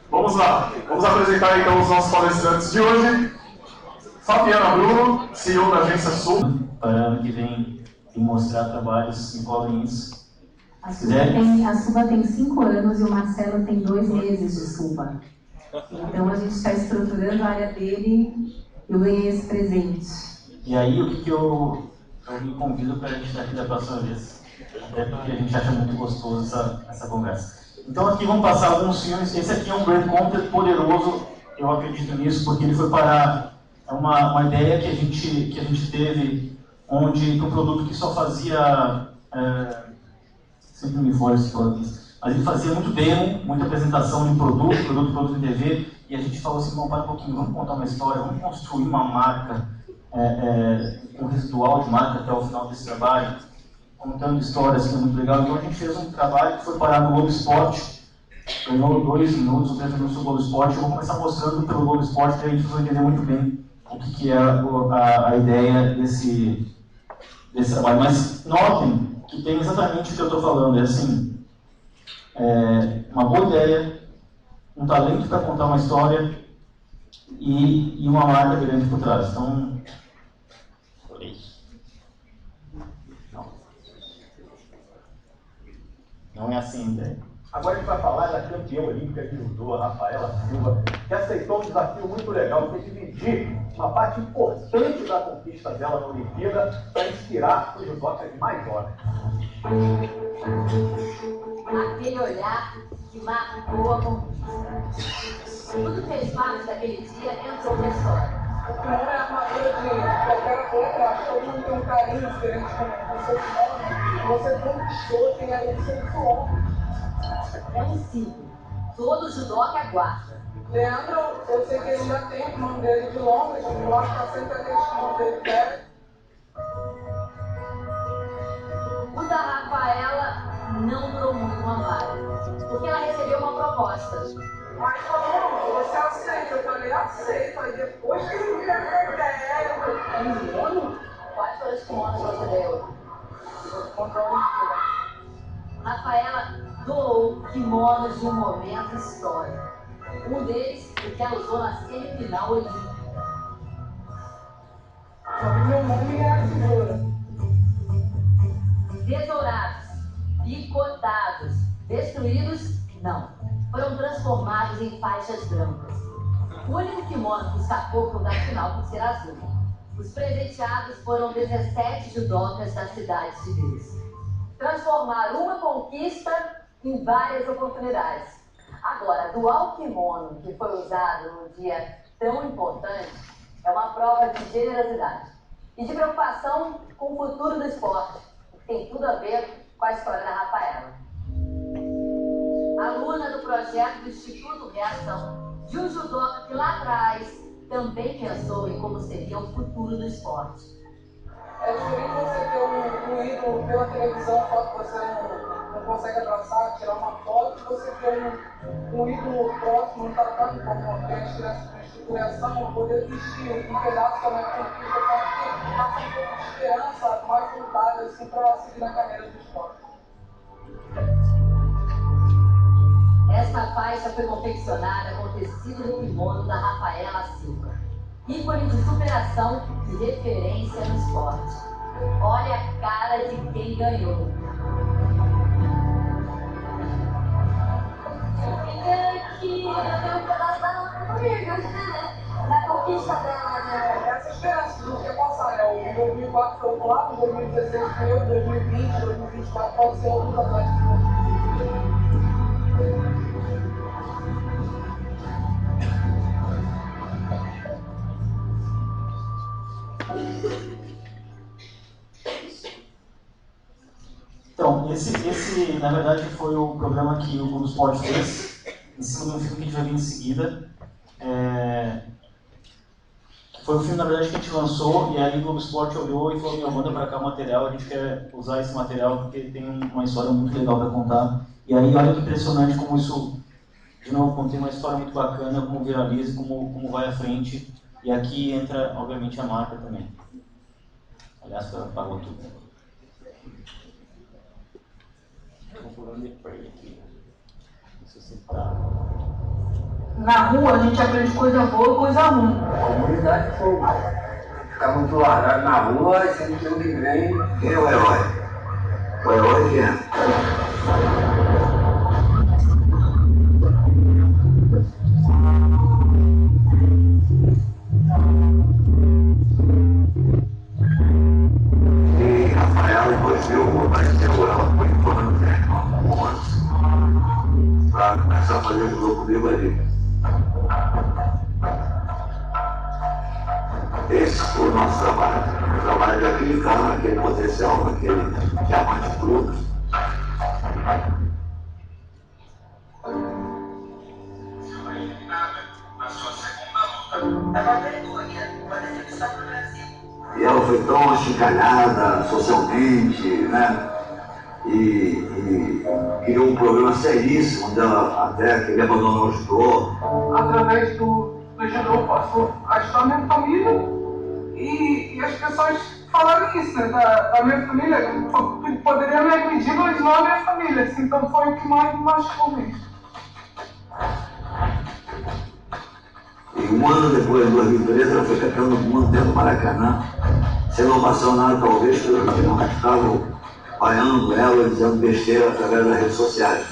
vamos lá. Vamos apresentar então os nossos palestrantes de hoje. Fabiana Bruno, CEO da agência Sul. Para ano que vem e mostrar trabalhos que cobrem isso. A Suba tem 5 anos e o Marcelo tem 2 meses de Suba. Então a gente está estruturando a área dele e eu ganhei esse presente. E aí o que eu me convido para a gente estar aqui da próxima vez. Até porque a gente acha muito gostoso essa conversa. Então aqui vamos passar alguns filmes. Esse aqui é um brand content poderoso, eu acredito nisso, porque ele foi para uma ideia que a gente teve, onde um produto que só fazia... sempre me foge esse mas ele fazia muito demo, muita apresentação de produto em TV, e a gente falou assim, vamos parar um pouquinho, vamos contar uma história, vamos construir uma marca, um residual de marca até o final desse trabalho, contando histórias, que é muito legal. Então a gente fez um trabalho que foi parar no Globo Esporte, ganhou 2 minutos ou 3 minutos do Globo Esporte. Eu vou começar mostrando pelo Globo Esporte, para a gente entender muito bem o que é a ideia desse trabalho. Mas notem que tem exatamente o que eu estou falando, é assim, uma boa ideia, um talento para contar uma história e uma marca grande por trás. Então, não é assim a ideia. Agora a gente vai falar da campeã olímpica de judô, a Rafaela Silva, que aceitou um desafio muito legal, que é dividir uma parte importante da conquista dela na Olimpíada para inspirar os judocas mais jovens. Aquele olhar que marcou a conquista. Tudo fez parte daquele dia entrou na história. O kimono é a armadura de qualquer atleta, acho que todo mundo tem um carinho diferente com o seu kimono. Você conquistou, tem aí o seu suor. É um símbolo. Todo judoca aguarda. Leandro, eu sei que ele ainda tem o kimono dele de Londres, eu acho que tá sempre aquele kimono dele velho. O da Rafaela não durou muito uma vaga, porque ela recebeu uma proposta. Mas falou, você aceita? Eu falei, aceito. Aí depois que ele me deu a ideia, eu falei, kimono? Quais foram os kimonos que você deu? Rafaela doou kimonos de um momento histórico. Um deles, o que ela usou na semifinal olímpica. Só que meu nome é a tesoura. Tesourados, picotados, destruídos, não. Foram transformados em faixas brancas. O único kimono que escapou foi o da final por ser azul. Os presenteados foram 17 judocas das cidades de Deus. Transformaram uma conquista em várias oportunidades. Agora, doar o kimono que foi usado num dia tão importante é uma prova de generosidade e de preocupação com o futuro do esporte, que tem tudo a ver com a história da Rafaela. Aluna do projeto do Instituto Reação, de um judoca que lá atrás também pensou em como seria o futuro do esporte. É diferente você ter um ídolo pela televisão, só que você não consegue abraçar, tirar uma foto, e você ter um ídolo próximo, um tratado como tem a instituição, poder vestir um pedaço da minha conquista, só que passa um pouco de esperança, mais vontade assim, para seguir na carreira do esporte. Esta faixa foi confeccionada com o tecido do kimono da Rafaela Silva, ícone de superação e referência no esporte. Olha a cara de quem ganhou. Que eu tenho um pedaço da conquista dela, né? Essa esperança do que é passar, né? O 2004 foi o lá, o 2016 foi eu, 2020, 2024 pode ser outros atletas. Então, esse na verdade foi o programa que o Globo Esporte fez, em cima de um filme que a gente vai ver em seguida, Foi um filme, na verdade, que a gente lançou, e aí o Globo Esporte olhou e falou, meu, manda pra cá o material, a gente quer usar esse material porque tem uma história muito legal para contar. E aí, olha que impressionante como isso, de novo, contém uma história muito bacana, como viraliza, como vai à frente. E aqui entra, obviamente, a marca também. Aliás, ela pagou tudo. Vou pulando de play aqui. Deixa eu sentar. Na rua a gente aprende coisa boa e coisa ruim. A comunidade foi. Ficar muito largado na rua e sempre tem um que vem. Quem é o herói? O herói quem é? E Rafael, depois viu, apareceu ela por enquanto, né? Pra começar a fazer um jogo comigo ali. Esse foi o nosso trabalho. O trabalho daquele cara, naquele potencial, naquele diamante bruto. E ela foi tão achincalhada socialmente, né? E criou um problema seríssimo, onde ela até queria abandonar o judô. Através do judô passou a história da minha família e as pessoas falaram isso, né? Da minha família, poderia me agredir, mas não a minha família, assim, então foi o que mais me machucou mesmo. E um ano depois, em 2013, ela foi campeã do mundo dentro do Maracanã, sendo ovacionada talvez pelos que não estavam apoiando ela e dizendo besteira através das redes sociais.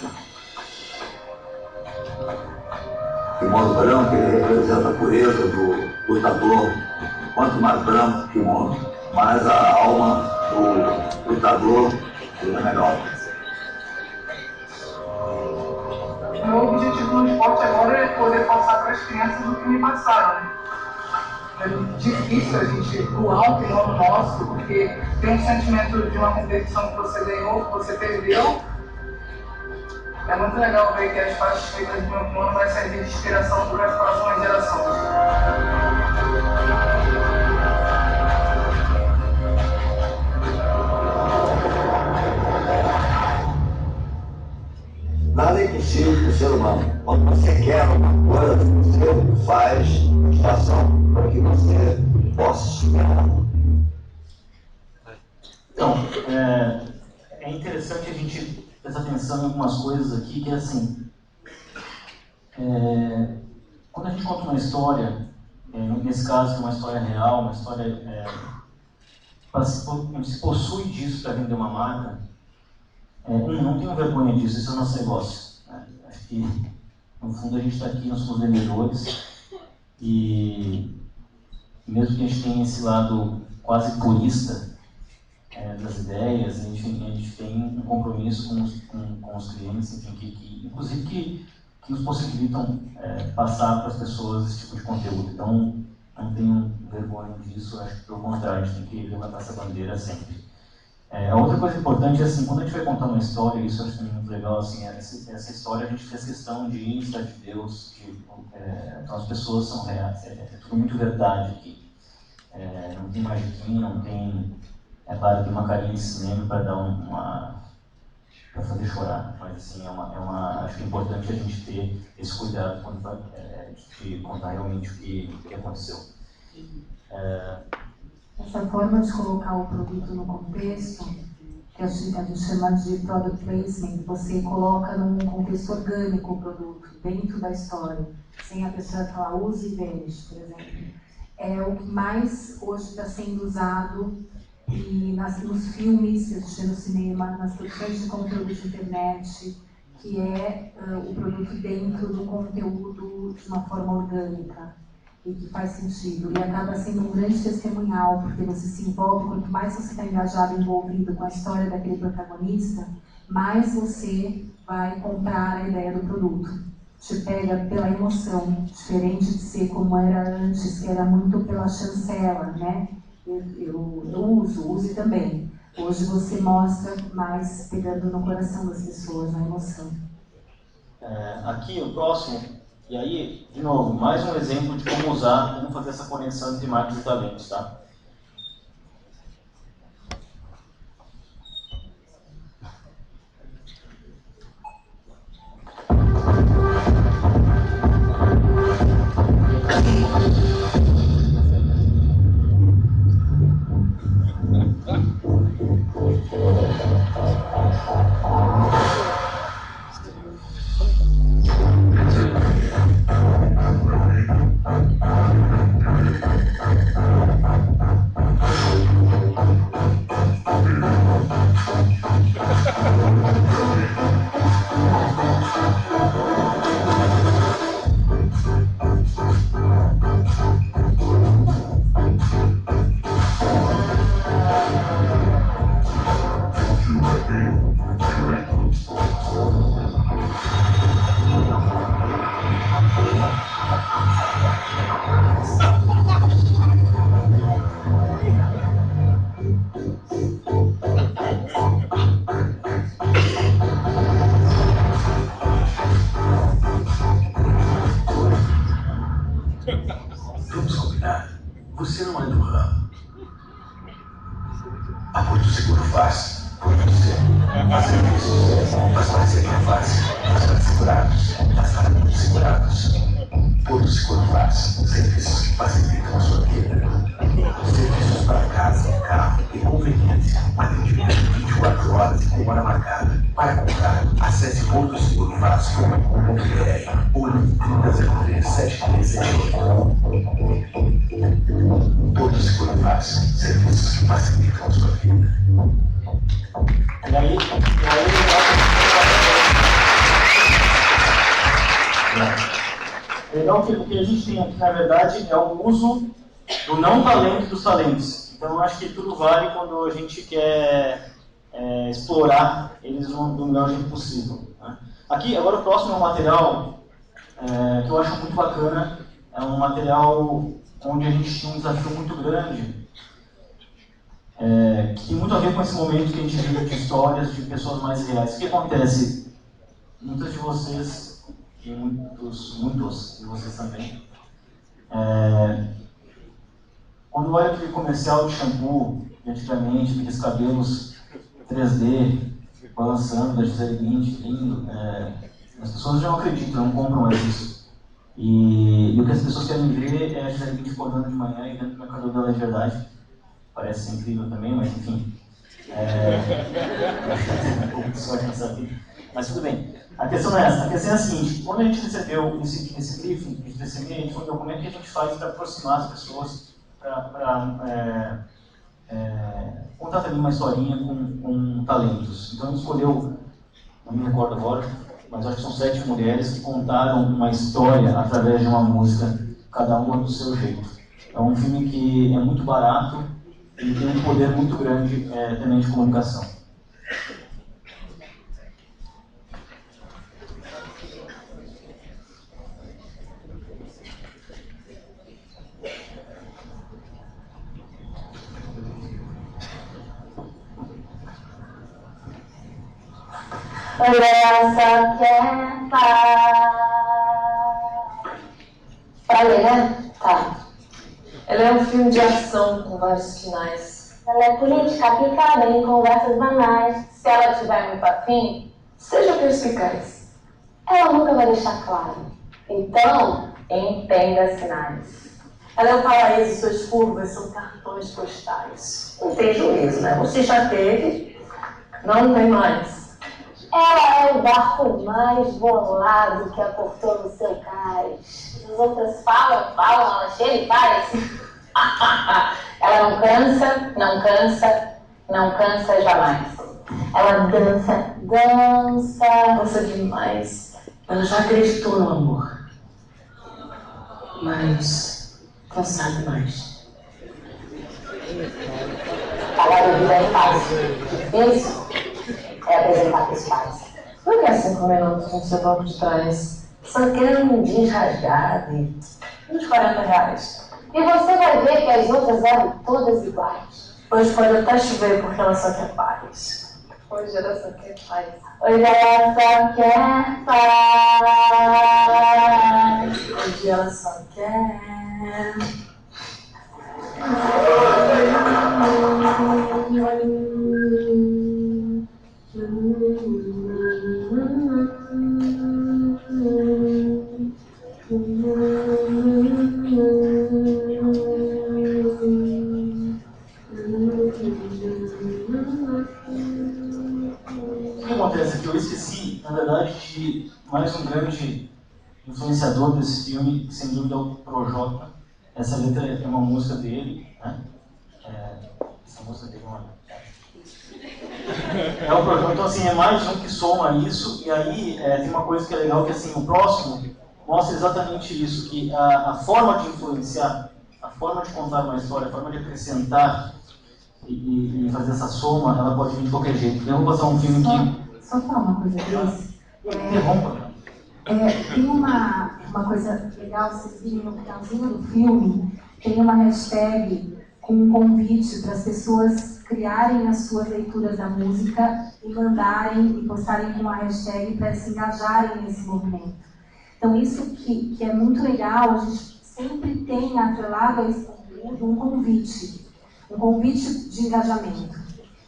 Kimono branco, ele representa a pureza do lutador. Quanto mais branco o kimono, mais a alma do lutador é melhor. Meu objetivo no esporte agora é poder passar para as crianças o que me passaram. É difícil a gente doar o kimono nosso, porque tem um sentimento de uma competição que você ganhou, que você perdeu. É muito legal ver que as faixas feitas do meu kimono vai servir de inspiração para as próximas gerações. Nada é impossível para o ser humano. Quando você quer uma coisa, você faz situação para que você possa superar. Então, é interessante a gente prestar atenção em algumas coisas aqui, que é assim, quando a gente conta uma história, nesse caso uma história real, uma história se possui disso para vender uma marca, não tenham vergonha disso, isso é o nosso negócio. Acho que, no fundo, a gente está aqui, nós somos vendedores, e mesmo que a gente tenha esse lado quase purista das ideias, a gente tem um compromisso com os clientes, enfim, que inclusive que nos possibilitam passar para as pessoas esse tipo de conteúdo. Então, não tenham vergonha disso, acho que pelo contrário, a gente tem que levantar essa bandeira sempre. A outra coisa importante é assim, quando a gente vai contar uma história, isso eu acho muito legal, assim, essa história a gente fez questão de ir em Cidade de Deus, então as pessoas são reais, tudo muito verdade aqui. Não tem magiquinha, não tem, claro, tem uma carinha de cinema para dar para fazer chorar, mas assim, acho que é importante a gente ter esse cuidado quando vai de contar realmente o que aconteceu. Essa forma de colocar o produto no contexto, que a gente chama de product placement, você coloca num contexto orgânico o produto, dentro da história, sem a pessoa falar use e vende, por exemplo. É o que mais hoje está sendo usado nos filmes que assistem no cinema, nas produções de conteúdo de internet, que é o produto dentro do conteúdo de uma forma orgânica e que faz sentido. E acaba sendo um grande testemunhal, porque você se envolve, quanto mais você está engajado, envolvido com a história daquele protagonista, mais você vai comprar a ideia do produto. Te pega pela emoção, diferente de ser como era antes, que era muito pela chancela, né? Eu use também. Hoje você mostra mais pegando no coração das pessoas, na emoção. Aqui, o próximo, E aí, de novo, mais um exemplo de como usar, como fazer essa conexão entre marcas e talentos, tá? Vamos combinar. Você não é do ramo. A Porto Seguro faz por você. Faz serviços, faz parceria fácil, faz para segurados, faz para muito segurados. Porto Seguro faz serviços que facilitam a sua vida. Serviços para casa, carro e conveniência. Atendimento 24 horas e com hora marcada. Para comprar, acesse portosegurofaz.com.br ou ligue 3003-7378. Porto Seguro Faz, serviços que facilitam a sua vida. E aí legal que o que a gente tem aqui, na verdade, é o uso do não talento dos talentos. Então, eu acho que tudo vale quando a gente quer explorar eles do melhor jeito possível, né? Aqui, agora o próximo é um material que eu acho muito bacana. É um material onde a gente tinha um desafio muito grande, que tem muito a ver com esse momento que a gente vive de histórias de pessoas mais reais. O que acontece? Muitos de vocês, e muitos de vocês também, quando olha aquele comercial de shampoo de antigamente, aqueles cabelos 3D, balançando da Gisele Bündchen, lindo, as pessoas já não acreditam, não compram mais isso. E o que as pessoas querem ver é a Gisele Bündchen acordando de manhã e vendo que o cabelo dela é verdade. Parece ser incrível também, mas enfim. Um pouco de sorte nessa vida. Mas tudo bem. A questão é essa. A questão é a seguinte: quando a gente recebeu esse briefing de TCM, a gente falou, como é que a gente faz para aproximar as pessoas, para contar também uma historinha com talentos. Então a gente escolheu, não me recordo agora, mas acho que são 7 mulheres que contaram uma história através de uma música, cada uma do seu jeito. É um filme que é muito barato e tem um poder muito grande também de comunicação. Ela quer paz. Pra ler, né? Tá. Ela é um filme de ação com vários finais. Ela é política aplicada em conversas banais. Se ela tiver muito afim, Seja perspicaz. ela nunca vai deixar claro. Então, entenda sinais. Ela é um paraíso, suas curvas são cartões postais. Não tem juízo, né? Você já teve, Não tem mais. Ela é o barco mais bolado que aportou no seu cais. As outras falam, ela chega e faz. Ela não cansa, não cansa, não cansa jamais. Ela dança, dança. Dança demais. Ela já acreditou no amor. Mas não sabe mais. Falar de vida é fácil. Difícil é apresentar para os pais. Por que 5 minutos no seu banco de trás? só querem um jeans rasgado e uns R$40. E você vai ver que as outras eram todas iguais. Hoje pode até chover porque ela só quer paz. Hoje geração quer paz. Hoje ela só quer paz. Hoje ela só quer. O que acontece é que eu esqueci, na verdade, de mais um grande influenciador desse filme, que sem dúvida é o Projota. Essa letra é uma música dele, né? Essa música dele é o Projota. Então, assim, é mais um que soma isso. E aí tem uma coisa que é legal, que assim, o próximo mostra exatamente isso, que a forma de influenciar, a forma de contar uma história, a forma de acrescentar e fazer essa soma, ela pode vir de qualquer jeito. Eu vou passar um filme que... Só falar uma coisa, Cris. Interrompa. Tem uma coisa legal, vocês viram no finalzinho do filme, tem uma hashtag com um convite para as pessoas criarem as suas leituras da música e mandarem e postarem com a hashtag para se engajarem nesse movimento. Então isso que é muito legal, a gente sempre tem atrelado a esse conteúdo um convite de engajamento.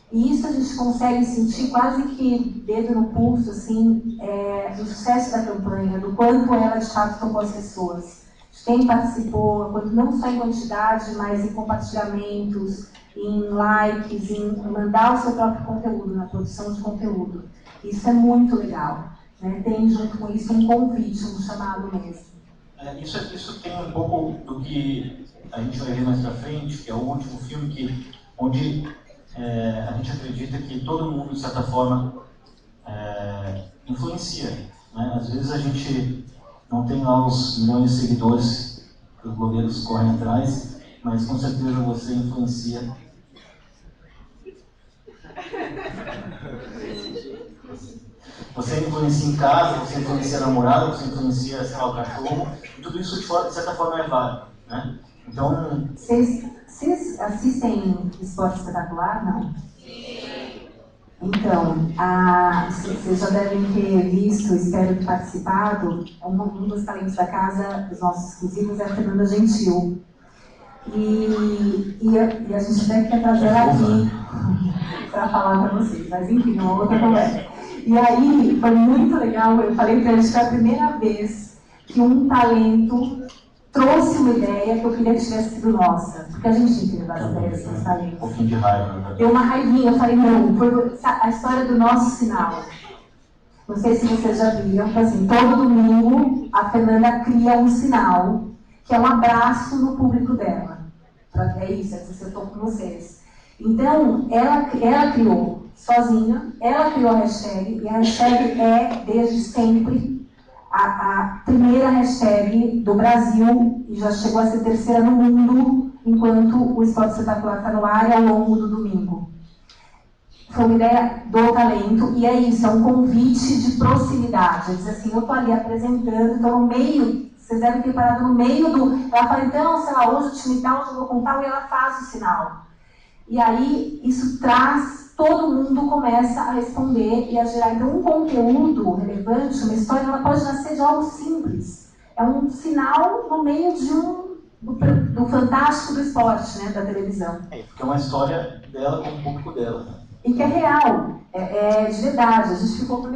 E isso a gente consegue sentir quase que dedo no pulso, assim, do sucesso da campanha, do quanto ela de fato tocou as pessoas, de quem participou, não só em quantidade, mas em compartilhamentos, em likes, em mandar o seu próprio conteúdo, na produção de conteúdo. Isso é muito legal, né? Tem junto com isso um convite, um chamado mesmo. Isso tem um pouco do que a gente vai ver mais pra frente, que é o último filme onde a gente acredita que todo mundo, de certa forma, influencia, né? Às vezes a gente não tem lá os milhões de seguidores que os blogueiros correm atrás, mas com certeza você influencia. Você influencia em casa, você influencia a namorada, você influencia, sei lá, o cachorro, e tudo isso de certa forma é válido, né? Então... Vocês assistem Esporte Espetacular, não? Então, vocês já devem ter visto, espero ter participado, um dos talentos da casa, dos nossos exclusivos, é a Fernanda Gentil. E a gente até quer trazer ela aqui para falar para vocês, mas enfim, é uma outra conversa. E aí, foi muito legal, eu falei para eles que foi a primeira vez que um talento trouxe uma ideia que eu queria que tivesse sido nossa. Porque a gente teve várias ideias dos talentos. Um pouquinho de raiva, né? Deu uma raivinha, eu falei, não, foi a história do nosso sinal. Não sei se vocês já viram, que assim, todo domingo a Fernanda cria um sinal, que é um abraço no público dela. É isso, eu estou com vocês. Então, ela criou sozinha, ela criou a hashtag, e a hashtag é, desde sempre, a primeira hashtag do Brasil, e já chegou a ser terceira no mundo, enquanto o Esporte Espetacular está no ar e ao longo do domingo. Foi uma ideia do talento, e é isso, é um convite de proximidade. É dizer assim, eu estou ali apresentando, estou no meio, vocês devem ter parado no meio do... Ela fala, então, sei lá, hoje o time tal, jogou com tal, e ela faz o sinal. E aí, isso traz... Todo mundo começa a responder e a gerar. Então, um conteúdo relevante, uma história, ela pode nascer de algo simples. É um sinal no meio de do fantástico do esporte, né, da televisão. Porque é uma história dela com o público dela. Né? E que é real, é de verdade. A gente ficou com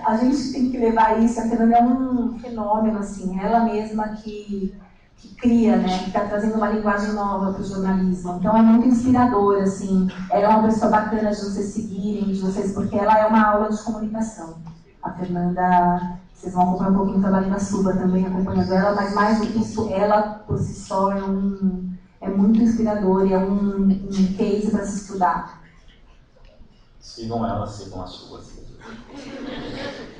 a gente tem que levar isso. A Fernanda é um fenômeno, assim, ela mesma que cria, né, que está trazendo uma linguagem nova para o jornalismo. Então é muito inspirador, assim. Ela é uma pessoa bacana de vocês seguirem, de vocês, porque ela é uma aula de comunicação. A Fernanda, vocês vão acompanhar um pouquinho o trabalho da Suba também, acompanhando ela, mas mais do que isso, ela por si só é muito inspirador e é um case para se estudar. Sigam ela, sigam a Suba.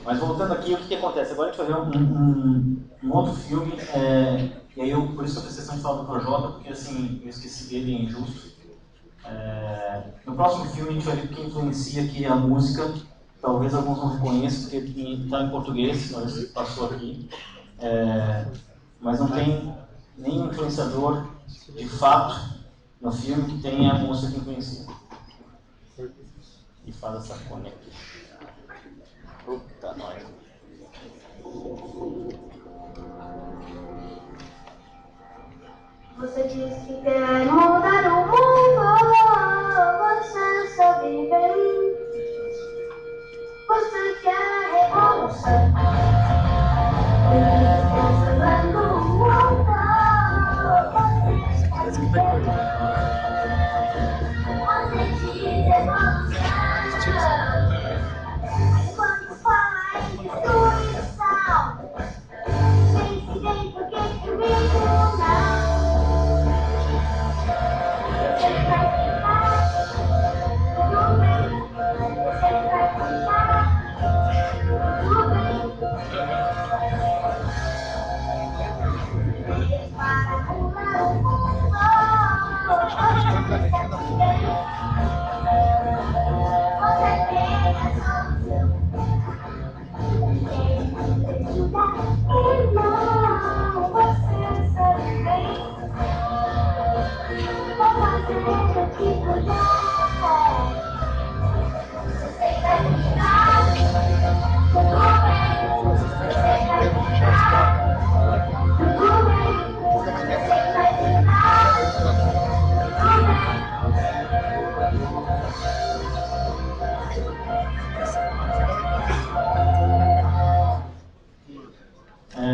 Mas voltando aqui, o que acontece? Agora a gente vai ver um outro filme. E aí, por isso que eu fiz questão de falar do Projota, porque assim, eu esqueci dele, é injusto. No próximo filme a gente vai ver quem influencia aqui a música. Talvez alguns não reconheçam, porque está em português, mas passou aqui. Mas não tem nenhum influenciador, de fato, no filme que tenha a música que influencia. e faz essa cone aqui. Puta, nós. Você disse que quer mudar o mundo, você sabe bem. Você quer revolução. Transformando o mundo, você diz evolução. Quando fala em destruição, pense bem porque comigo não.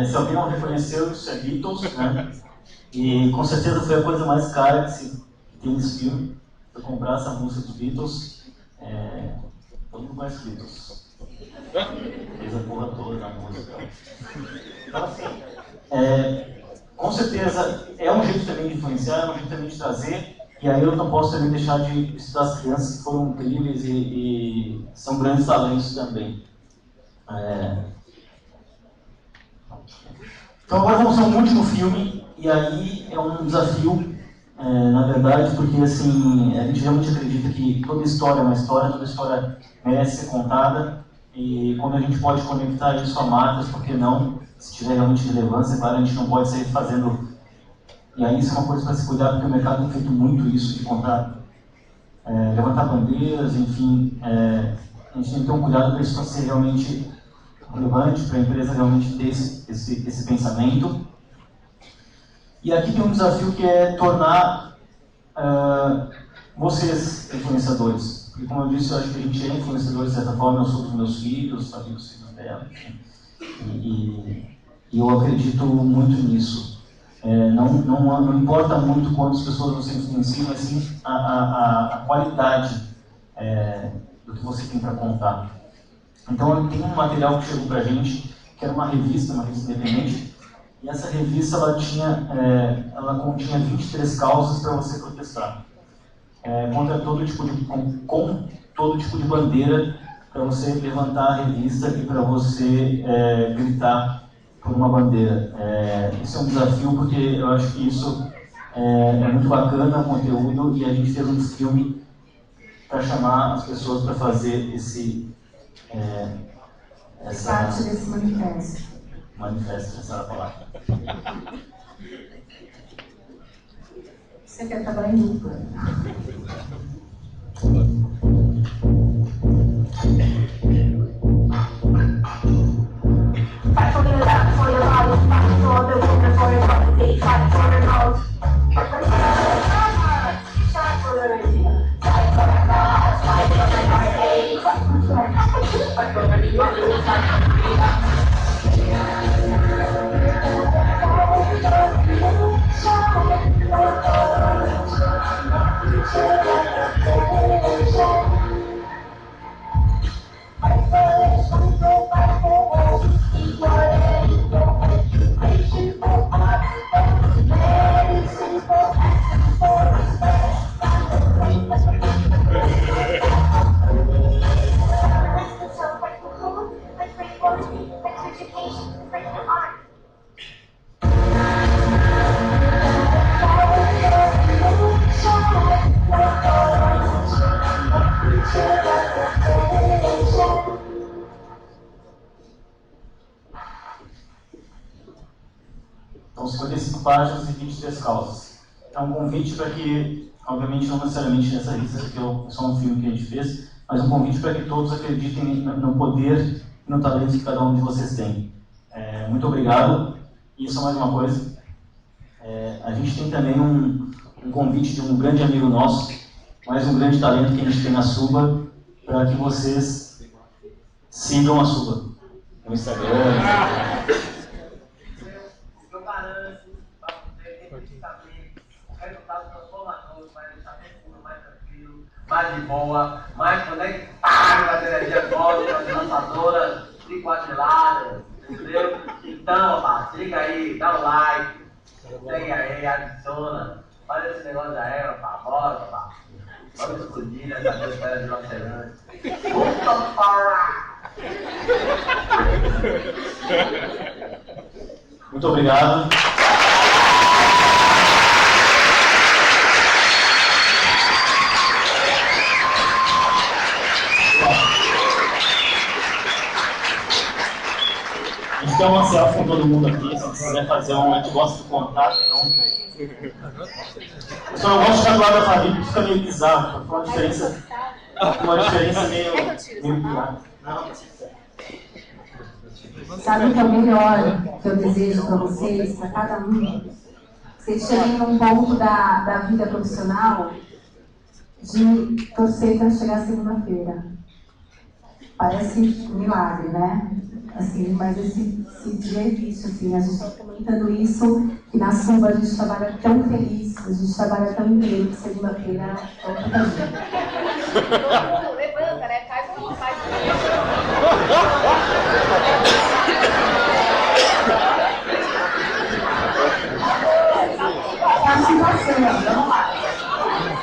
Se alguém não reconheceu, isso é Beatles, né? E com certeza foi a coisa mais cara que tem nesse filme. Foi comprar essa música dos Beatles. Todo mundo conhece Beatles. Fez a porra toda na música. Então, assim, com certeza é um jeito também de influenciar, é um jeito também de trazer. E aí eu não posso também deixar de citar as crianças que foram incríveis e são grandes talentos também. Então agora vamos ao último filme, e aí é um desafio, na verdade, porque assim, a gente realmente acredita que toda história é uma história, toda história merece ser contada, e quando a gente pode conectar isso a marcas, por que não? Se tiver realmente relevância, claro, a gente não pode sair fazendo... E aí isso é uma coisa para se cuidar, porque o mercado tem feito muito isso, de contar, levantar bandeiras, enfim, a gente tem que ter um cuidado para isso não ser realmente relevante, para a empresa realmente ter esse pensamento. E aqui tem um desafio que é tornar vocês influenciadores. Porque, como eu disse, eu acho que a gente é influenciador de certa forma, eu sou dos meus filhos, sabe, dos filhos dela. E eu acredito muito nisso. Não importa muito quantas pessoas você influencia, mas sim a qualidade do que você tem para contar. Então, tem um material que chegou para a gente, que era uma revista independente, e essa revista ela continha 23 causas para você protestar. Contra todo tipo com todo tipo de bandeira, para você levantar a revista e para você gritar por uma bandeira. Isso é um desafio, porque eu acho que isso é muito bacana, o conteúdo, e a gente fez um filme para chamar as pessoas para fazer parte desse manifesto. Manifesto, essa era a palavra. Você quer trabalhar em dupla? Fight for your love, for your body, fight for the woman, for your property, fight for your house. Fight for the cause, fight for the minority, fight for the youth, fight for the freedom. Então, 55 páginas e 23 causas. É um convite para que, obviamente, não necessariamente nessa lista, porque é só um filme que a gente fez, mas um convite para que todos acreditem no poder e no talento que cada um de vocês tem. Muito obrigado. E só mais uma coisa, a gente tem também um convite de um grande amigo nosso, mais um grande talento que a gente tem na Suba, para que vocês sigam a Suba no Instagram. Eu garanto para você definitivamente o resultado transformador vai deixar todo mais tranquilo, mais de boa, mais conectado com as energias cósmicas, lançadoras e quadriladas, entendeu? Então, rapaz, liga aí, dá um like, segue aí, adiciona, faz esse negócio da era, rapaz, bora, rapaz. Vamos explodir nessa biosfera de Nova Zelândia. Puta para! Muito obrigado. A gente tem uma selfie com todo mundo aqui, se quiser fazer a gente gosta do contato, então... Só eu gosto de ficar do lado da família, porque fica meio bizarro, uma diferença meio pior. Sabe o que é o melhor que eu desejo para vocês, para cada um? Vocês cheguem num ponto da vida profissional de torcer para chegar segunda-feira. Parece um milagre, né? Assim, mas esse dia existe, assim, a gente está comentando isso, que na Suba a gente trabalha tão feliz, a gente trabalha tão inteiro, que segunda-feira é outra coisa. Todo mundo levanta, né? Faz um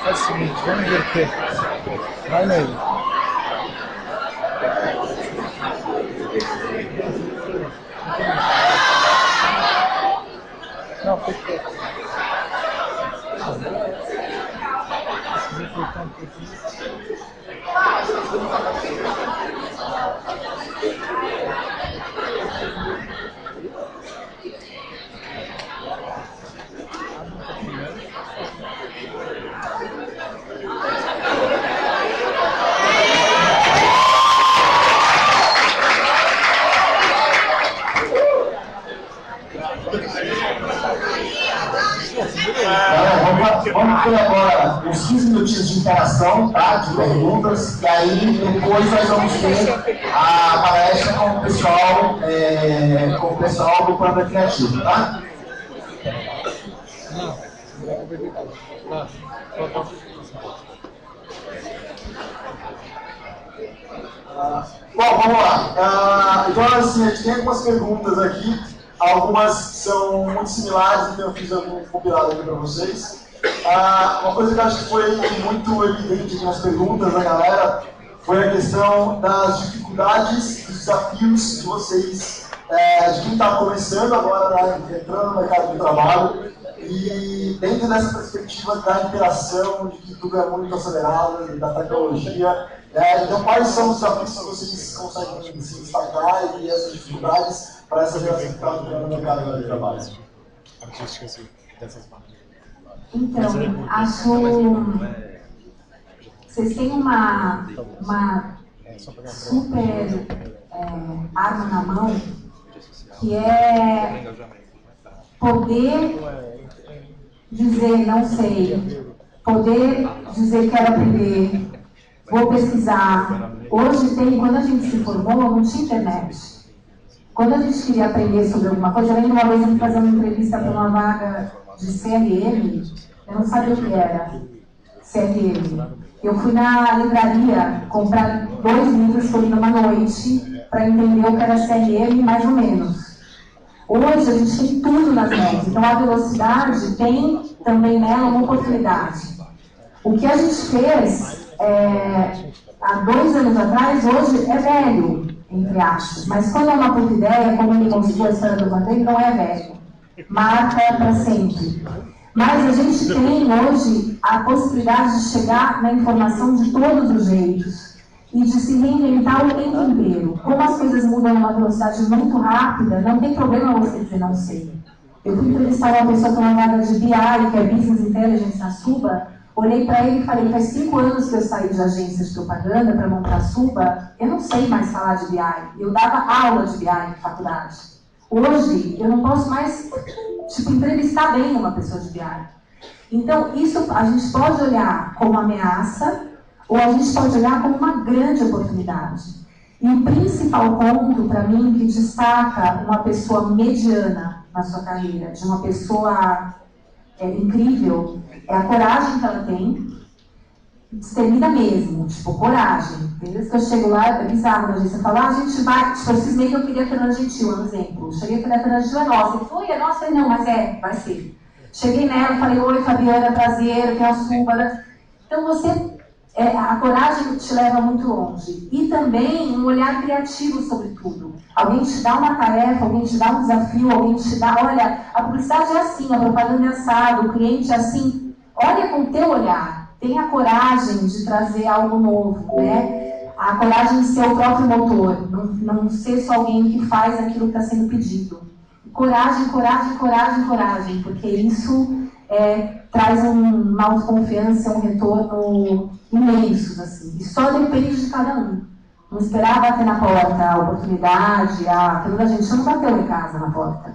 Faz o seguinte, vamos inverter. Vai nele. Não, fechou. Vamos ter agora uns 15 minutinhos de interação, tá? De perguntas, e aí depois nós vamos ter a palestra com o pessoal do Plano Criativo, tá? Bom, vamos lá. Então, assim, a gente tem algumas perguntas aqui. Algumas são muito similares, então eu fiz algum compilado aqui para vocês. Uma coisa que eu acho que foi muito evidente nas perguntas da galera foi a questão das dificuldades, dos desafios de vocês, de quem está começando agora, entrando no mercado de trabalho, e dentro dessa perspectiva da interação, de que tudo é muito acelerado, da tecnologia. Então, quais são os desafios que vocês conseguem se destacar e essas dificuldades para essa geração que está entrando no mercado de trabalho? Então, acho vocês têm uma super arma na mão, que é poder dizer não sei, poder dizer quero aprender, vou pesquisar. Hoje tem, quando a gente se formou, não tinha internet. Quando a gente queria aprender sobre alguma coisa, eu lembro uma vez eu fazendo uma entrevista para uma vaga de CLM, eu não sabia o que era CLM. Eu fui na livraria comprar 2 livros por uma noite para entender o que era CLM, mais ou menos. Hoje a gente tem tudo nas mãos, então a velocidade tem também nela uma oportunidade. O que a gente fez há 2 anos atrás, hoje é velho, entre aspas, mas quando é uma puta ideia, como ele conseguiu a história do Vanderlei, não é velho. Marca para sempre. Mas a gente tem hoje a possibilidade de chegar na informação de todos os jeitos e de se reinventar o tempo inteiro. Como as coisas mudam numa velocidade muito rápida, não tem problema você dizer não sei. Eu fui entrevistar uma pessoa com uma vaga de BI, que é Business Intelligence na Suba. Olhei para ele e falei, faz 5 anos que eu saí de agência de propaganda para montar a Suba, eu não sei mais falar de BI. Eu dava aula de BI na faculdade. Hoje, eu não posso mais, entrevistar bem uma pessoa de BI. Então, isso a gente pode olhar como ameaça, ou a gente pode olhar como uma grande oportunidade. E o principal ponto, para mim, que destaca uma pessoa mediana na sua carreira, de uma pessoa incrível, é a coragem que ela tem, destemida mesmo, tipo, coragem. Tem vezes que eu chego lá, é bizarro na agência, eu falo, a gente vai, tipo, eu cismei que eu queria a Fernanda Gentil, um exemplo. Cheguei e falei, a Fernanda Gentil é nossa. Ele falou, é nossa? Não, mas vai ser. Cheguei nela e falei, oi, Fabiana, prazer, que é a Suba. Então, a coragem te leva muito longe. E também um olhar criativo sobre tudo. Alguém te dá uma tarefa, alguém te dá um desafio, alguém te dá, olha, a publicidade é assim, a propaganda é assado, o cliente é assim. Olha com o teu olhar. Tenha a coragem de trazer algo novo, né? A coragem de ser o próprio motor. Não ser só alguém que faz aquilo que está sendo pedido. Coragem, coragem, coragem, coragem. Porque isso traz uma autoconfiança, um retorno imensos, assim. E só depende de cada um. Não esperar bater na porta a oportunidade, toda a gente não bateu em casa na porta.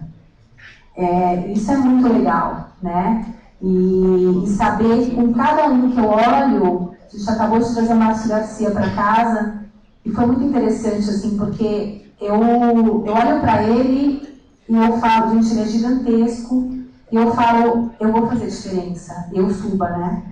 Isso é muito legal, né? E saber com cada um que eu olho, a gente acabou de trazer o Márcio Garcia para casa, e foi muito interessante, assim, porque eu olho para ele e eu falo, gente, ele é gigantesco, e eu falo, eu vou fazer diferença, eu Suba, né?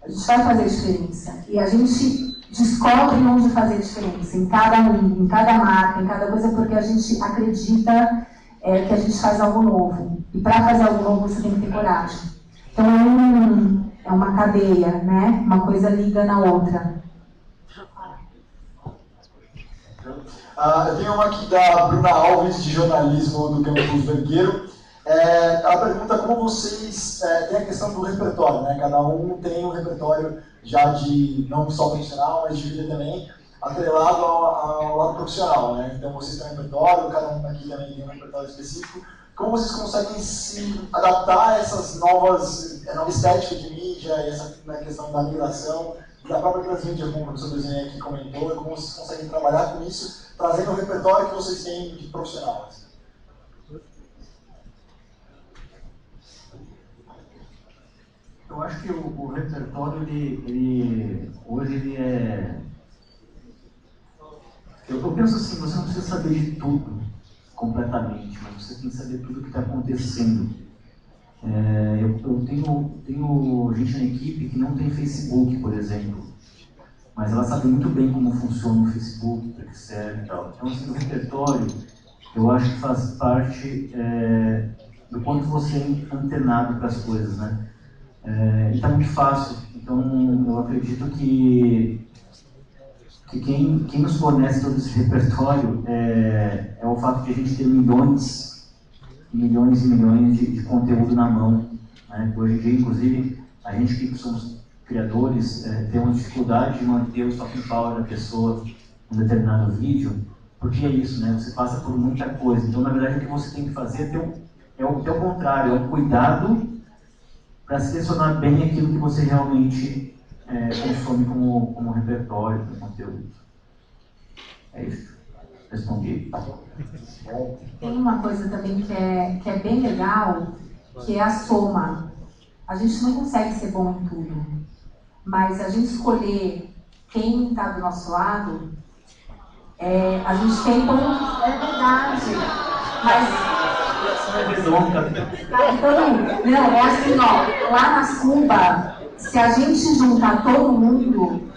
A gente vai fazer diferença. E a gente descobre onde fazer diferença, em cada um, em cada marca, em cada coisa, porque a gente acredita que a gente faz algo novo. E para fazer algo novo, você tem que ter coragem. Então é uma cadeia, né? Uma coisa liga na outra. Eu tenho uma aqui da Bruna Alves, de jornalismo do Campus Vergueiro. Ela pergunta como vocês têm a questão do repertório, né? Cada um tem um repertório já de, não só profissional, mas de vida também, atrelado ao lado profissional, né? Então vocês têm um repertório, cada um aqui também tem um repertório específico. Como vocês conseguem se adaptar a essas nova estética de mídia, essa questão da migração, da própria transmídia, como o professor Desenho aqui comentou, e como vocês conseguem trabalhar com isso, trazendo o repertório que vocês têm de profissional? Eu acho que o repertório, hoje ele é... Eu penso assim, você não precisa saber de tudo completamente, mas você tem que saber tudo o que está acontecendo. Eu tenho gente na equipe que não tem Facebook, por exemplo, mas ela sabe muito bem como funciona o Facebook, para que serve e tal. Então, assim, o repertório, eu acho que faz parte do quanto você é antenado para as coisas, né? E está muito fácil, então eu acredito que quem nos fornece todo esse repertório é o fato de a gente ter milhões e milhões e milhões de conteúdo na mão, né? Hoje em dia, inclusive, a gente que somos criadores tem uma dificuldade de manter o stop power da pessoa em um determinado vídeo, porque é isso, né? Você passa por muita coisa, então na verdade o que você tem que fazer é o contrário, é o cuidado para selecionar bem aquilo que você realmente consome como repertório, como conteúdo. É isso. Respondi. Tem uma coisa também que é bem legal, que é a soma. A gente não consegue ser bom em tudo, mas a gente escolher quem está do nosso lado, a gente tem como... É verdade. Mas... Então, não, é assim, ó, lá na Suba, se a gente juntar todo mundo,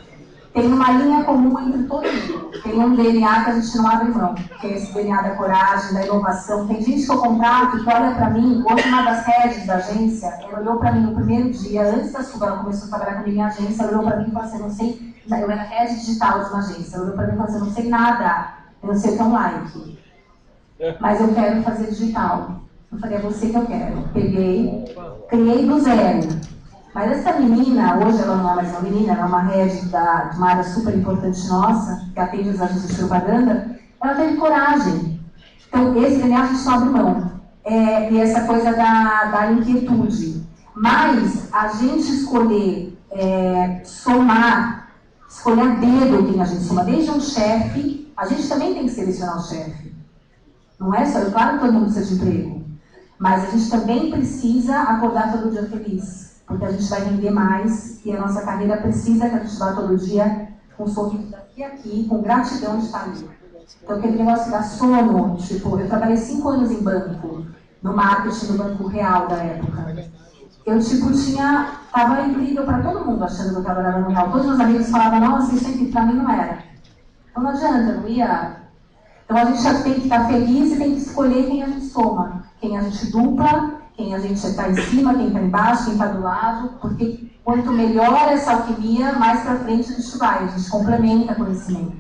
tem uma linha comum entre todo mundo. Tem um DNA que a gente não abre mão, que é esse DNA da coragem, da inovação. Tem gente que eu contrato que olha pra mim, hoje uma das heads da agência, ela olhou pra mim no primeiro dia, antes da Suba, ela começou a trabalhar comigo em agência, ela olhou pra mim e falou assim, não sei, eu era head digital de uma agência, ela olhou pra mim e falou assim, eu não sei nada, eu não sei o que é um like, mas eu quero fazer digital. Eu falei, é você que eu quero. Peguei, criei do zero. Mas essa menina, hoje ela não é mais uma menina, ela é uma head de uma área super importante nossa, que atende as agências de propaganda, ela teve coragem. Então, esse DNA a gente não abre mão. E essa coisa da inquietude. Mas a gente escolher somar, escolher a dedo quem a gente soma, desde um chefe, a gente também tem que selecionar o chefe. Não é só, claro que todo mundo precisa de emprego, mas a gente também precisa acordar todo dia feliz, porque a gente vai render mais e a nossa carreira precisa que a gente vá todo dia com um sorriso daqui a aqui, com gratidão de estar ali. Então, aquele negócio da sono, tipo, eu trabalhei 5 anos em banco, no marketing do Banco Real da época. Eu, tipo, tava incrível para todo mundo achando que eu trabalhava no Real. Todos os meus amigos falavam, nossa, isso aqui pra mim não era. Então não adianta, não ia. Então a gente já tem que estar feliz e tem que escolher quem a gente soma. Quem a gente dupla, quem a gente está em cima, quem está embaixo, quem está do lado. Porque quanto melhor essa alquimia, mais para frente a gente vai. A gente complementa conhecimento.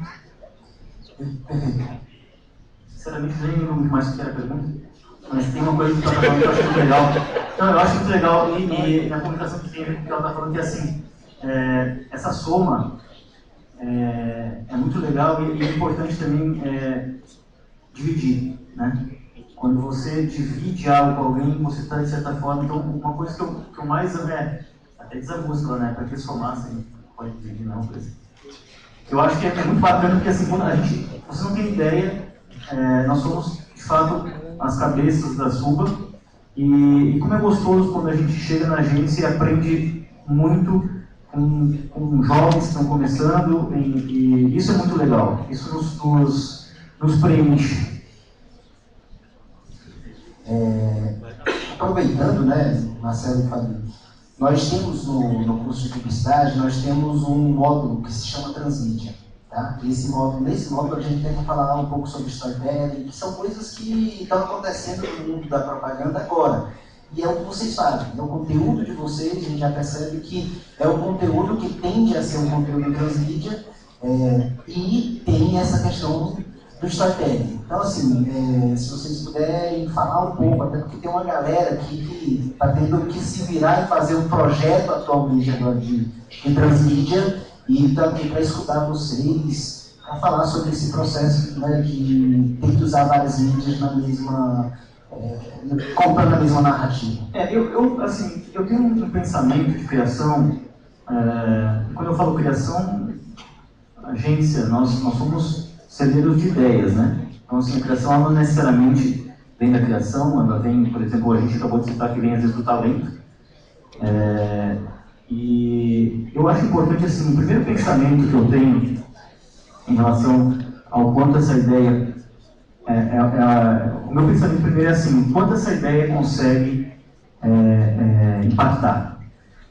Sinceramente, nem lembro muito mais o que era a pergunta. Mas tem uma coisa que ela está falando que eu acho muito legal. Então, eu acho muito legal, e na comunicação que tem a ver com o que ela está falando, que é assim, essa soma é muito legal e é importante também dividir, né? Quando você divide algo com alguém, você está, de certa forma, então, uma coisa que eu mais amo até diz a música, né? Para que somar, assim, pode dividir não, por exemplo. Eu acho que é muito bacana, porque assim, quando você não tem ideia, nós somos, de fato, as cabeças da Suba, e como é gostoso quando a gente chega na agência e aprende muito com jovens que estão começando, e isso é muito legal, isso nos preenche. Aproveitando, né, Marcelo e Fabio, nós temos no curso de publicidade, nós temos um módulo que se chama Transmídia. Tá? Nesse módulo a gente tenta falar um pouco sobre storytelling, que são coisas que estão acontecendo no mundo da propaganda agora. E é o que vocês fazem, é o conteúdo de vocês, a gente já percebe que é o conteúdo que tende a ser um conteúdo transmídia, e tem essa questão do storytelling. Então, assim, se vocês puderem falar um pouco, até porque tem uma galera que está tendo que se virar e fazer um projeto atualmente agora de transmídia, e também para escutar vocês, para falar sobre esse processo, né, de ter que usar várias mídias na mesma, comprando a mesma narrativa. Eu tenho um pensamento de criação, quando eu falo criação, agência, nós somos cedeiros de ideias, né? Então, assim, a criação não necessariamente vem da criação, ela vem, por exemplo, a gente acabou de citar que vem às vezes do talento. E eu acho importante, assim, o primeiro pensamento que eu tenho em relação ao quanto essa ideia, o meu pensamento primeiro é assim, quanto essa ideia consegue impactar,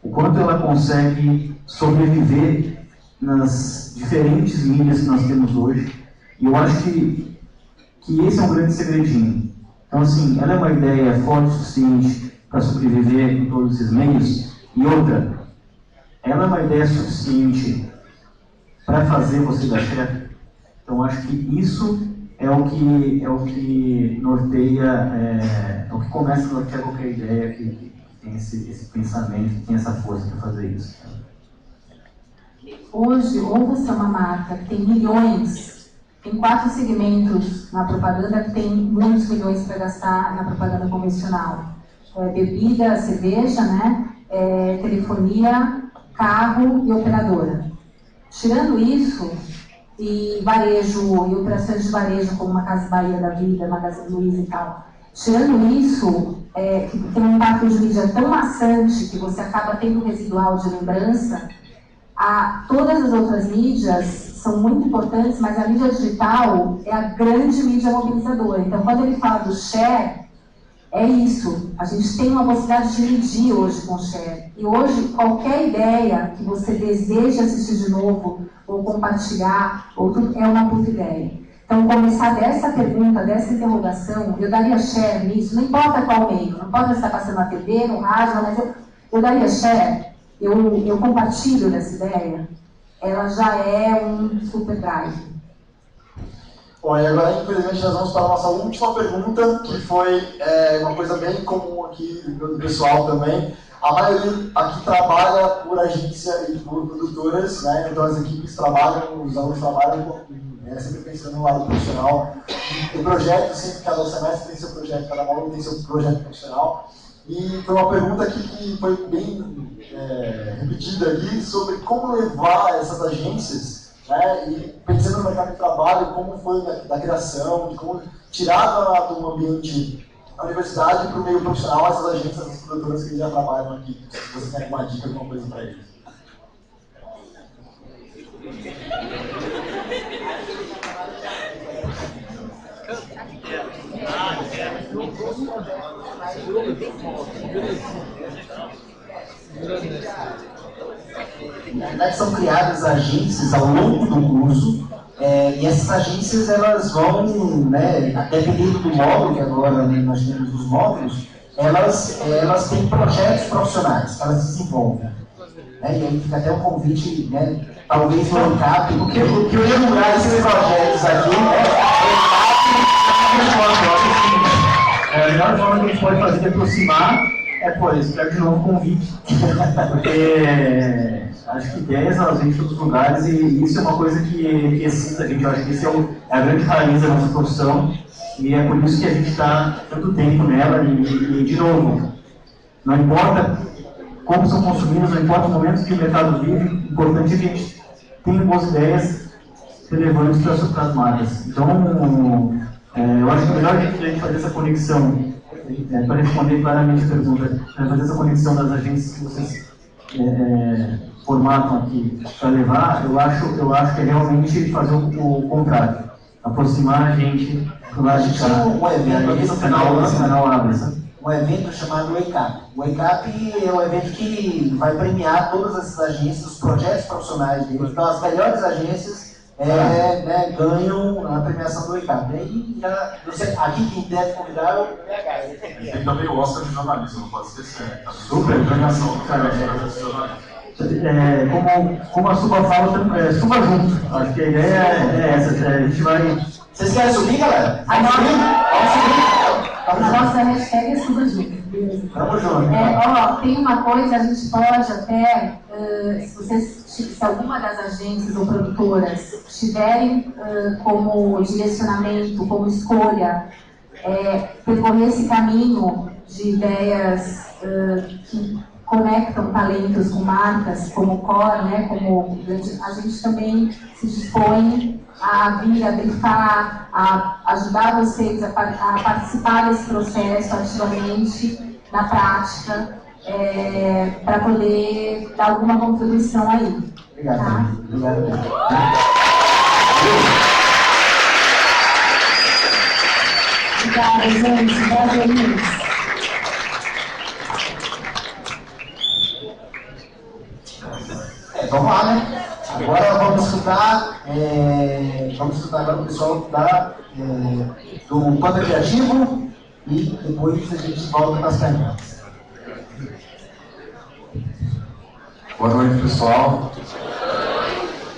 o quanto ela consegue sobreviver nas diferentes mídias que nós temos hoje, e eu acho que esse é um grande segredinho. Então, assim, ela é uma ideia forte o suficiente para sobreviver em todos esses meios, e outra, ela é uma ideia suficiente para fazer você dar certo. Então, acho que isso é o que norteia, é o que começa a nortear qualquer ideia que tem esse pensamento, que tem essa força para fazer isso. Hoje, ou você é uma marca que tem milhões, tem 4 segmentos na propaganda que tem muitos milhões para gastar na propaganda convencional. Bebida, cerveja, né? Telefonia, carro e operadora. Tirando isso, e varejo, e operações de varejo, como uma Casa Bahia da Vida, Magazine Luiza e tal. Tirando isso, que tem um impacto de mídia tão maçante que você acaba tendo residual de lembrança, todas as outras mídias são muito importantes, mas a mídia digital é a grande mídia mobilizadora. Então, quando ele fala do share, é isso. A gente tem uma possibilidade de medir hoje com o share. E hoje, qualquer ideia que você deseja assistir de novo, ou compartilhar, é uma puta ideia. Então, começar dessa pergunta, dessa interrogação, eu daria share nisso, não importa qual meio, não importa se está passando na TV, no rádio, mas eu daria share, eu compartilho dessa ideia, ela já é um super drive. Bom, e agora, infelizmente, nós vamos para a nossa última pergunta, que foi uma coisa bem comum aqui do pessoal também. A maioria aqui trabalha por agência e por produtoras, né? Então as equipes trabalham, os alunos trabalham sempre pensando no lado profissional. O projeto, sempre, cada semestre tem seu projeto, cada módulo tem seu projeto profissional. E foi uma pergunta que foi bem repetida aqui sobre como levar essas agências, né, e pensando no mercado de trabalho, como foi da criação, de como tirar do ambiente da universidade para o meio profissional essas agências, essas produtoras que já trabalham aqui. Se você tem alguma dica, alguma coisa para eles. Na verdade, são criadas agências ao longo do curso, e essas agências elas vão, né, dependendo do módulo, que agora, né, nós temos os módulos, elas têm projetos profissionais que elas desenvolvem. Né, e aí fica até um convite, né, talvez no ANCAP, porque o que eu ia lembrar desses projetos aqui a melhor forma que a gente pode fazer de aproximar é por isso, quero de novo o convite, porque acho que ideias elas vêm de todos os lugares e isso é uma coisa que excita a gente. Eu acho que esse é a grande raiz da nossa profissão e é por isso que a gente está tanto tempo nela e de novo, não importa como são consumidos, não importa o momento que o mercado vive, o importante é que a gente tenha boas ideias relevantes para as marcas. Então, eu acho que é melhor a gente fazer essa conexão, para responder claramente a pergunta, fazer essa conexão das agências que vocês formatam aqui para levar, eu acho que é realmente fazer o contrário, aproximar a gente do lado de cá. Um evento aqui no final abre, sabe? Um evento chamado Wake Up. O Wake Up é um evento que vai premiar todas essas agências, os projetos profissionais deles. Então, as melhores agências né, ganham a premiação do Wake Up. E aqui quem deve convidar é o PH. Tem também o Oscar de jornalismo, não pode esquecer. Super, premiação. Como a Suba fala, suba junto. Acho que a ideia é essa. A gente vai. Vocês querem subir, galera? Vamos subir. A nossa hashtag é Suba Junto. Vamos junto. Tem uma coisa, a gente pode até, se alguma das agências ou produtoras tiverem como direcionamento, como escolha, percorrer esse caminho de ideias que conectam talentos com marcas, como o Core, né, a gente também se dispõe a vir, a brifar, a ajudar vocês a participar desse processo ativamente, na prática, para poder dar alguma contribuição aí. Obrigado. Tá? Obrigado. Obrigada, gente. Prazer. Vamos lá, né? Agora vamos escutar agora o pessoal do Quanto Criativo e depois a gente volta para as perguntas. Boa noite, pessoal.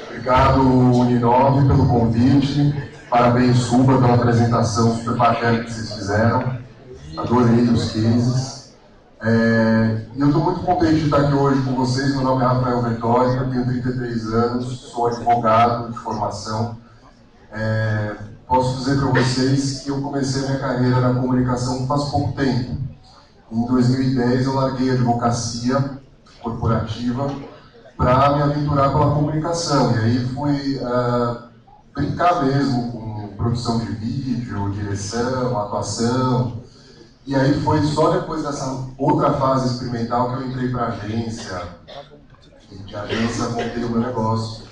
Obrigado, Uninove, pelo convite. Parabéns, Suba, pela apresentação super bacana que vocês fizeram. Adorei os cases. E eu estou muito contente de estar aqui hoje com vocês. Meu nome é Rafael Vettori, tenho 33 anos, sou advogado de formação. Posso dizer para vocês que eu comecei a minha carreira na comunicação faz pouco tempo. Em 2010 eu larguei a advocacia corporativa para me aventurar pela comunicação. E aí fui brincar mesmo com produção de vídeo, direção, atuação. E aí foi só depois dessa outra fase experimental que eu entrei para a agência. E de agência montei o meu negócio,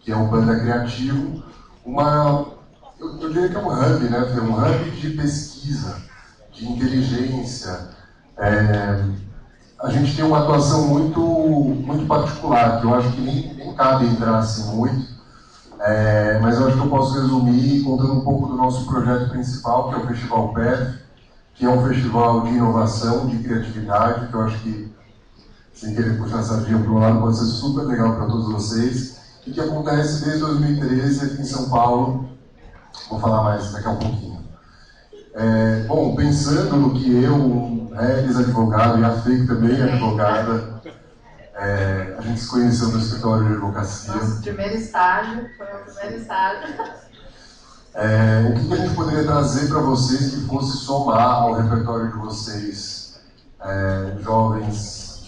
que é o Panda Criativo. Eu diria que é um hub, né? Um hub de pesquisa, de inteligência. A gente tem uma atuação muito particular, que eu acho que nem cabe entrar assim muito. Mas eu acho que eu posso resumir contando um pouco do nosso projeto principal, que é o Festival PEF, que é um festival de inovação, de criatividade, que eu acho que, sem querer puxar a sardinha para um lado, pode ser super legal para todos vocês, e que acontece desde 2013 aqui em São Paulo. Vou falar mais daqui a um pouquinho. Bom, pensando no que eu, ex-advogado, e a Fê, que também é advogada, a gente se conheceu no escritório de advocacia. Nosso primeiro estágio, foi o primeiro estágio. O que a gente poderia trazer para vocês que fosse somar ao repertório de vocês jovens.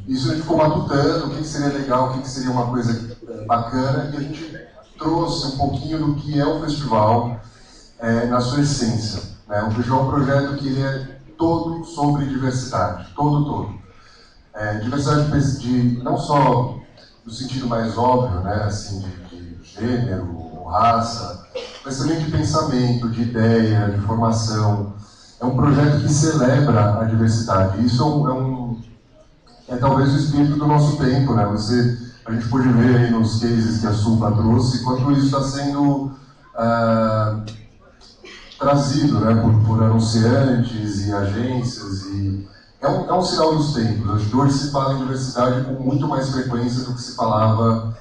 Isso a gente ficou matutando, o que seria legal, o que seria uma coisa bacana, e a gente trouxe um pouquinho do que é o festival na sua essência. O festival é um projeto que ele é todo sobre diversidade, todo. Diversidade não só no sentido mais óbvio, né, assim, de gênero, raça, mas também de pensamento, de ideia, de formação. É um projeto que celebra a diversidade. Isso é talvez o espírito do nosso tempo, né? A gente pôde ver aí nos cases que a Sulpa trouxe, quanto isso está sendo trazido, né, por anunciantes e agências. É um sinal dos tempos. Acho que hoje se fala em diversidade com muito mais frequência do que se falava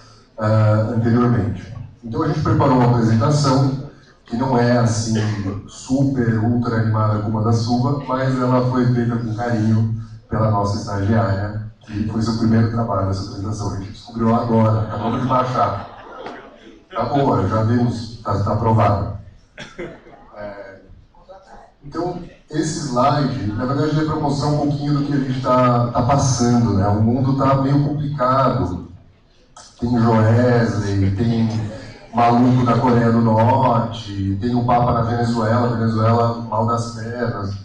anteriormente. Então a gente preparou uma apresentação que não é assim super, ultra animada como a da Suva, mas ela foi feita com carinho pela nossa estagiária, que foi seu primeiro trabalho nessa apresentação. A gente descobriu agora, acabamos de baixar. Tá boa, já vimos, tá aprovado. Então, esse slide, na verdade, é para mostrar um pouquinho do que a gente está passando, né? O mundo está meio complicado. Tem Joesley, tem maluco da Coreia do Norte, tem o Papa na Venezuela mal das pernas,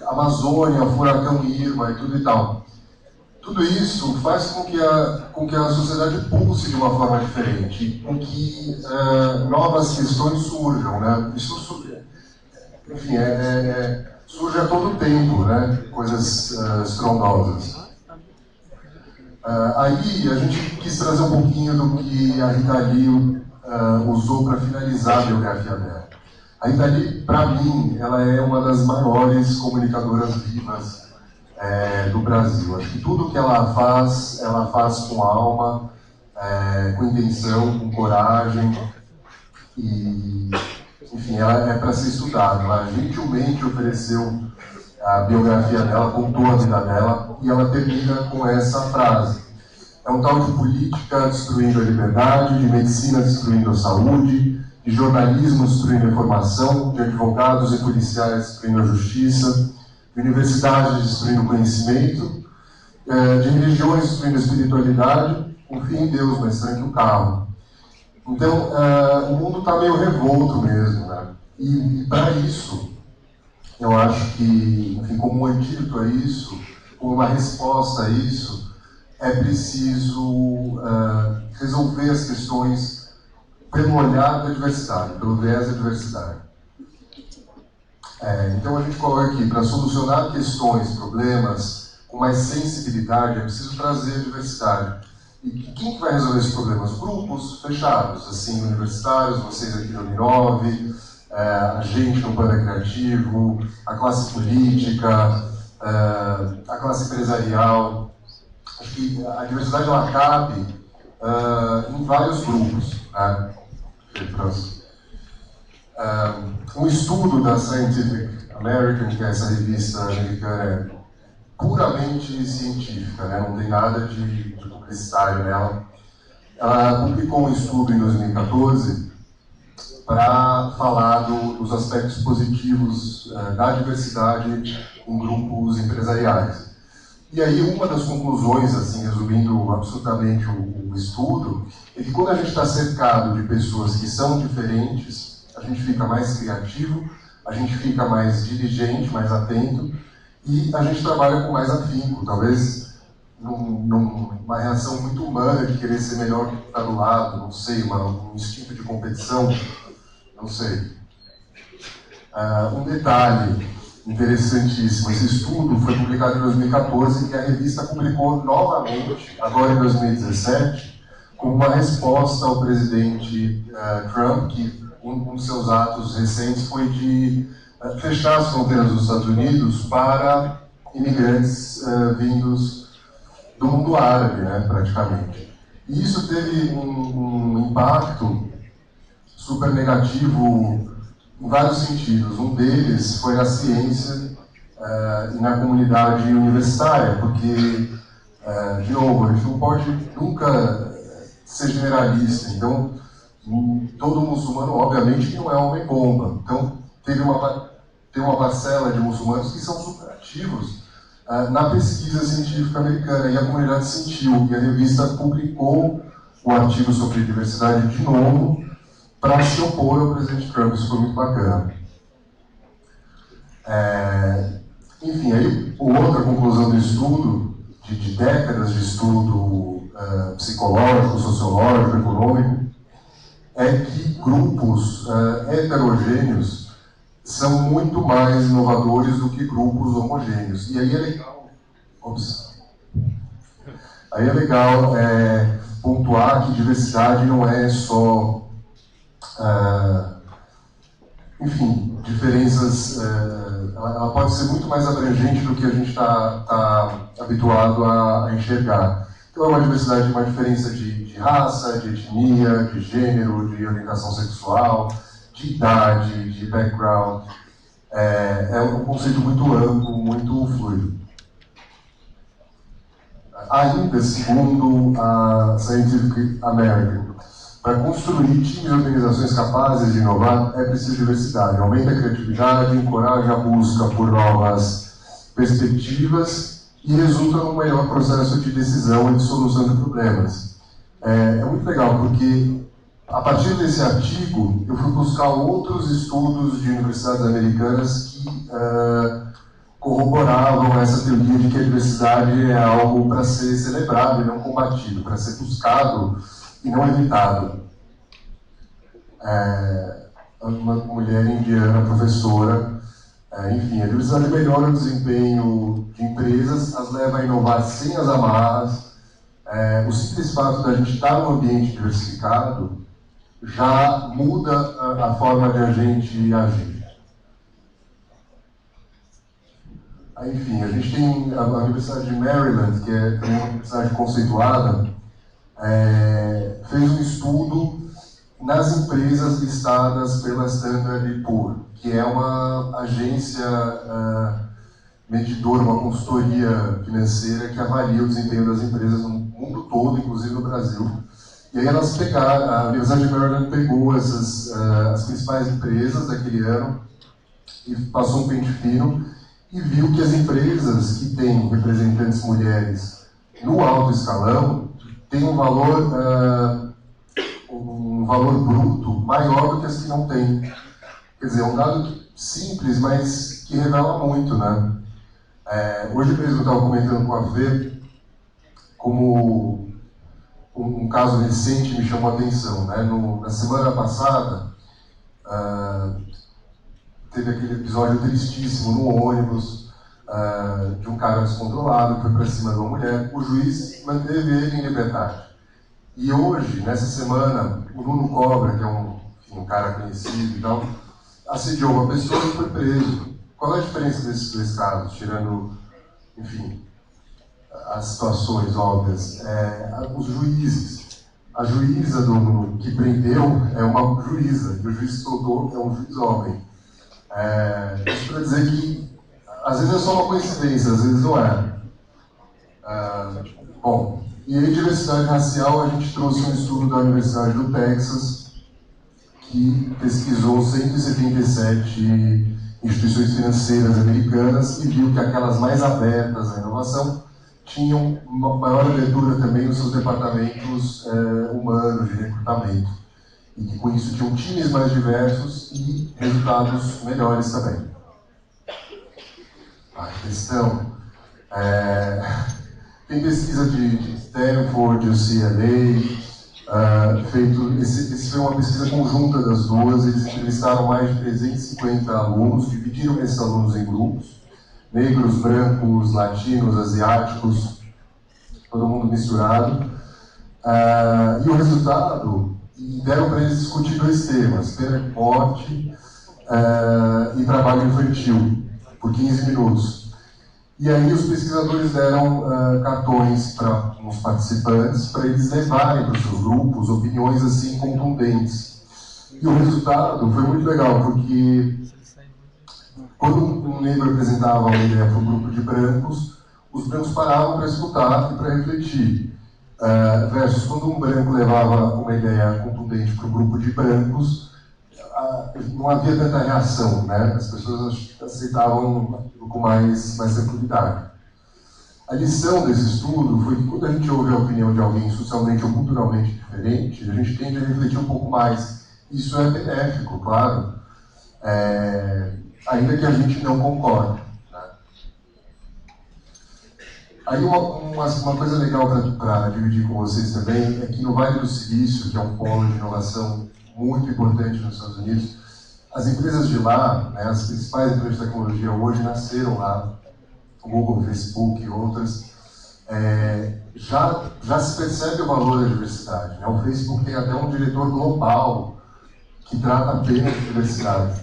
Amazônia, furacão Irma e tudo e tal. Tudo isso faz com que a sociedade pulse de uma forma diferente, com que novas questões surjam, né? Enfim, surge a todo tempo, né? Coisas estrondosas. Aí a gente quis trazer um pouquinho do que a Rita Lee usou para finalizar a biografia dela. A Rita Lee, para mim, ela é uma das maiores comunicadoras vivas do Brasil. Acho que tudo que ela faz com alma, com intenção, com coragem e... Enfim, ela é para ser estudada. Ela gentilmente ofereceu a biografia dela, contou a vida dela, e ela termina com essa frase. É um tal de política destruindo a liberdade, de medicina destruindo a saúde, de jornalismo destruindo a informação, de advogados e policiais destruindo a justiça, de universidades destruindo o conhecimento, de religiões destruindo a espiritualidade, confia em Deus, mas tranque o carro. Então, o mundo está meio revolto mesmo, né? E para isso, eu acho que, enfim, como um antídoto a isso, como uma resposta a isso, é preciso resolver as questões pelo olhar da diversidade, pelo viés da diversidade. Então a gente coloca aqui, para solucionar questões, problemas com mais sensibilidade, é preciso trazer a diversidade. E quem vai resolver esses problemas? Grupos fechados, assim, universitários, vocês aqui no Uninove, a gente no Panda Criativo, a classe política, a classe empresarial. Acho que a diversidade ela cabe em vários grupos. Né? Um estudo da Scientific American, que é essa revista americana, puramente científica, né? Não tem nada de publicitário nela. Ela publicou um estudo em 2014 para falar dos aspectos positivos da diversidade em grupos empresariais. E aí uma das conclusões, assim, resumindo absolutamente o estudo, é que quando a gente está cercado de pessoas que são diferentes, a gente fica mais criativo, a gente fica mais diligente, mais atento, e a gente trabalha com mais afinco, talvez numa reação muito humana de querer ser melhor que está do lado, não sei, um instinto de competição, não sei. Um detalhe interessantíssimo, esse estudo foi publicado em 2014 e a revista publicou novamente, agora em 2017, como uma resposta ao presidente Trump, que um dos seus atos recentes foi de fechar as fronteiras dos Estados Unidos para imigrantes vindos do mundo árabe, né, praticamente. E isso teve um impacto super negativo em vários sentidos. Um deles foi na ciência e na comunidade universitária, porque, de novo, a gente não pode nunca ser generalista. Então, todo muçulmano, obviamente, que não é homem-bomba. Então, teve tem uma parcela de muçulmanos que são super ativos na pesquisa científica americana, e a comunidade sentiu, e a revista publicou o artigo sobre diversidade de novo para se opor ao presidente Trump. Isso foi muito bacana. Enfim, aí outra conclusão do estudo, de décadas de estudo psicológico, sociológico, econômico, é que grupos heterogêneos são muito mais inovadores do que grupos homogêneos. E aí é legal, pontuar que diversidade não é só, enfim, diferenças, ela pode ser muito mais abrangente do que a gente está habituado a enxergar. Então é uma diversidade, uma diferença de raça, de etnia, de gênero, de orientação sexual, de idade, de background. É um conceito muito amplo, muito fluido. Ainda, segundo a Scientific American, para construir times e organizações capazes de inovar, é preciso diversidade. Aumenta a criatividade, encoraja a busca por novas perspectivas e resulta num melhor processo de decisão e de solução de problemas. É muito legal, porque a partir desse artigo, eu fui buscar outros estudos de universidades americanas que corroboravam essa teoria de que a diversidade é algo para ser celebrado e não combatido, para ser buscado e não evitado. Uma mulher indiana, professora, enfim, a diversidade melhora o desempenho de empresas, as leva a inovar sem as amarras. O simples fato da gente estar num ambiente diversificado já muda a forma de a gente agir. Enfim, a gente tem a Universidade de Maryland, que é também uma universidade conceituada, fez um estudo nas empresas listadas pela Standard & Poor's, que é uma agência medidora, uma consultoria financeira que avalia o desempenho das empresas no mundo todo, inclusive no Brasil. E aí elas pegaram, a Universidade de Maryland pegou as principais empresas daquele ano e passou um pente fino e viu que as empresas que têm representantes mulheres no alto escalão têm um valor bruto maior do que as que não têm. Quer dizer, é um dado simples, mas que revela muito, né? Hoje mesmo eu estava comentando com a Fê como um caso recente me chamou a atenção, né? Na semana passada, teve aquele episódio tristíssimo no ônibus, de um cara descontrolado que foi para cima de uma mulher. O juiz manteve ele em liberdade. E hoje, nessa semana, o Nuno Cobra, que é um cara conhecido e tal, assediou uma pessoa e foi preso. Qual é a diferença desses dois casos, tirando, enfim, as situações óbvias? Os juízes. A juíza que prendeu é uma juíza, e o juiz que soltou é um juiz homem. Isso para dizer que, às vezes é só uma coincidência, às vezes não é. Bom, e aí, diversidade racial, a gente trouxe um estudo da Universidade do Texas, que pesquisou 177 instituições financeiras americanas e viu que aquelas mais abertas à inovação tinham uma maior abertura também nos seus departamentos humanos de recrutamento. E que com isso tinham times mais diversos e resultados melhores também. A questão tem pesquisa de Stanford, UCLA, esse foi uma pesquisa conjunta das duas. Eles entrevistaram mais de 350 alunos, dividiram esses alunos em grupos, negros, brancos, latinos, asiáticos, todo mundo misturado. E o resultado, deram para eles discutir dois temas, pena de morte e trabalho infantil, por 15 minutos. E aí os pesquisadores deram cartões para os participantes, para eles levarem para os seus grupos opiniões assim contundentes. E o resultado foi muito legal, porque quando um negro apresentava uma ideia para um grupo de brancos, os brancos paravam para escutar e para refletir. Versus quando um branco levava uma ideia contundente para o grupo de brancos, não havia tanta reação, né? As pessoas aceitavam aquilo com mais tranquilidade. A lição desse estudo foi que quando a gente ouve a opinião de alguém socialmente ou culturalmente diferente, a gente tende a refletir um pouco mais. Isso é benéfico, claro, ainda que a gente não concorde. Né? Aí uma coisa legal para dividir com vocês também é que no Vale do Silício, que é um polo de inovação muito importante nos Estados Unidos, as empresas de lá, né, as principais empresas de tecnologia hoje nasceram lá, Google, Facebook e outras, já se percebe o valor da diversidade. Né? O Facebook tem até um diretor global que trata apenas de diversidade.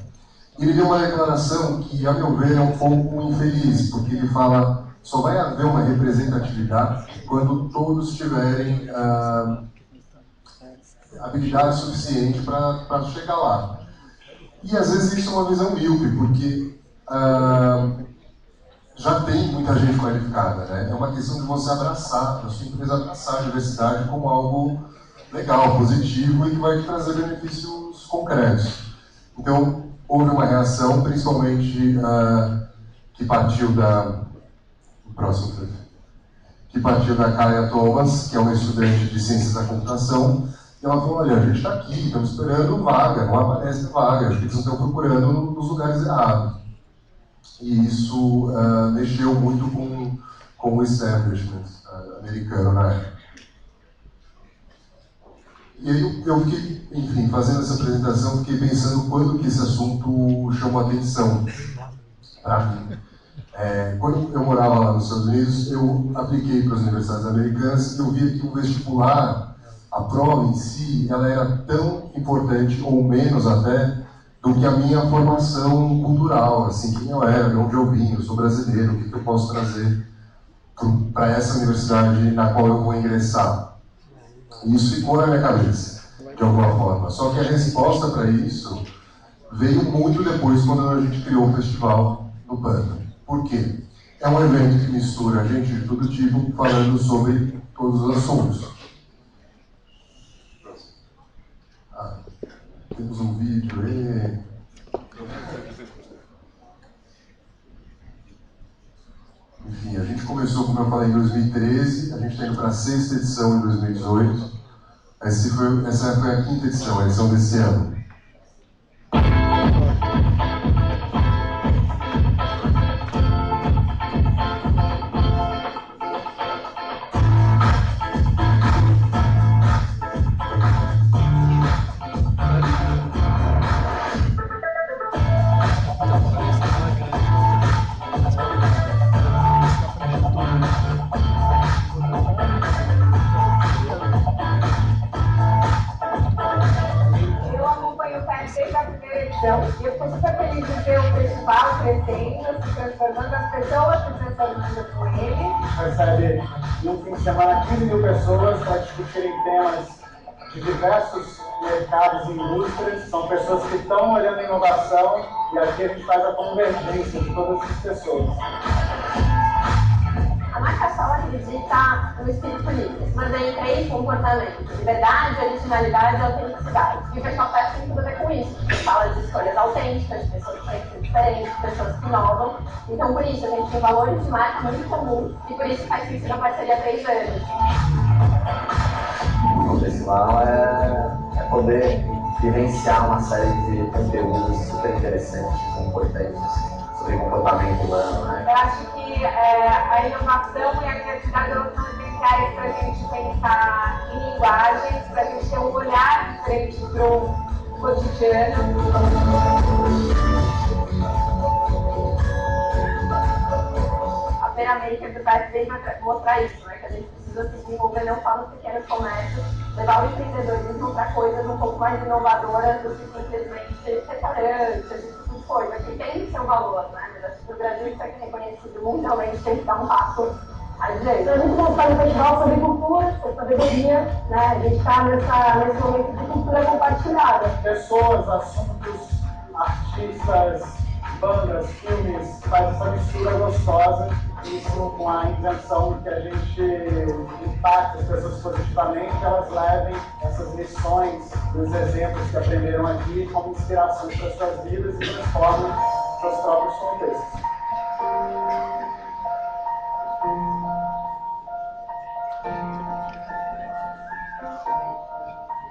Ele deu uma declaração que, a meu ver, é um pouco infeliz, porque ele fala só vai haver uma representatividade quando todos tiverem habilidade suficiente para chegar lá. E às vezes isso é uma visão míope, porque já tem muita gente qualificada, né? É uma questão de você abraçar, da sua empresa abraçar a diversidade como algo legal, positivo e que vai te trazer benefícios concretos. Então, houve uma reação, principalmente que partiu da Kaya Thomas, que é uma estudante de ciências da computação, e ela falou, olha, a gente está aqui, estamos esperando vaga, não aparece vaga, acho que eles estão procurando nos lugares errados. E isso mexeu muito com o establishment americano na época. E aí eu fiquei, enfim, fazendo essa apresentação, fiquei pensando quando que esse assunto chamou atenção para mim. Quando eu morava lá nos Estados Unidos, eu apliquei para as universidades americanas e eu via que o vestibular, a prova em si, ela era tão importante, ou menos até, do que a minha formação cultural, assim, quem eu era, de onde eu vim, eu sou brasileiro, o que eu posso trazer para essa universidade na qual eu vou ingressar. E isso ficou na minha cabeça, de alguma forma. Só que a resposta para isso veio muito depois, quando a gente criou o festival no Panda. Por quê? É um evento que mistura gente de todo tipo, falando sobre todos os assuntos. Temos um vídeo aí. Enfim, a gente começou, como eu falei, em 2013, a gente está indo para a 6ª edição em 2018. Essa foi a 5ª edição, a edição desse ano. E eu estou super feliz de ver o festival crescendo, se transformando, as pessoas se transformando com ele. Recebe no fim de semana 15 mil pessoas para discutirem temas de diversos mercados e indústrias. São pessoas que estão olhando a inovação e aqui a gente faz a convergência de todas essas pessoas. A marca Sol acredita no espírito livre, se mantém em 3 comportamentos: liberdade, originalidade e autenticidade. E o Festival Fest tem tudo a ver com isso. A gente fala de escolhas autênticas, de pessoas que pensam diferentes, pessoas que inovam. Então, por isso, a gente tem valores de marca muito comuns e por isso faz sentido a parceria há 3 anos. O festival é poder vivenciar uma série de conteúdos super interessantes, importantes, sobre comportamento humano, né? Eu acho que a inovação e a criatividade são essenciais para a gente pensar em linguagens, para a gente ter um olhar diferente para o cotidiano. A Feira Maker do Brasil veio mostrar isso, né? Que a gente precisa se desenvolver não só nos pequenos comércios, levar o empreendedorismo para coisas um pouco mais inovadoras do que simplesmente restaurantes, esse tipo de coisa, que tem seu valor, né? Mas acho que o Brasil está reconhecido mundialmente, tem que dar um passo adiante. Então, a gente vai fazer um festival sobre cultura, sobre sabedoria, né? A gente está nesse momento de cultura compartilhada. Pessoas, assuntos, artistas, bandas, filmes, faz essa mistura gostosa isso com a intenção de que a gente impacte as pessoas positivamente, elas levem essas lições, os exemplos que aprenderam aqui como inspirações para as suas vidas e transformem seus próprios contextos.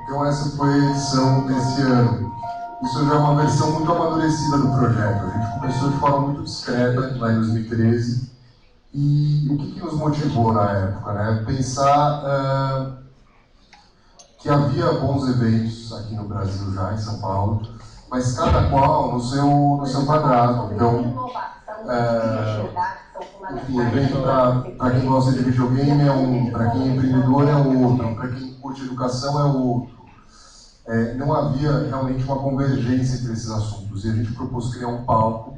Então essa foi a edição desse ano. Isso já é uma versão muito amadurecida do projeto. A gente começou de forma muito discreta lá em 2013. E o que nos motivou na época? Né? Pensar que havia bons eventos aqui no Brasil já, em São Paulo, mas cada qual no seu quadrado. Então, enfim, evento para quem gosta de videogame é um, para quem é empreendedor é outro, para quem curte educação é outro. Não havia realmente uma convergência entre esses assuntos e a gente propôs criar um palco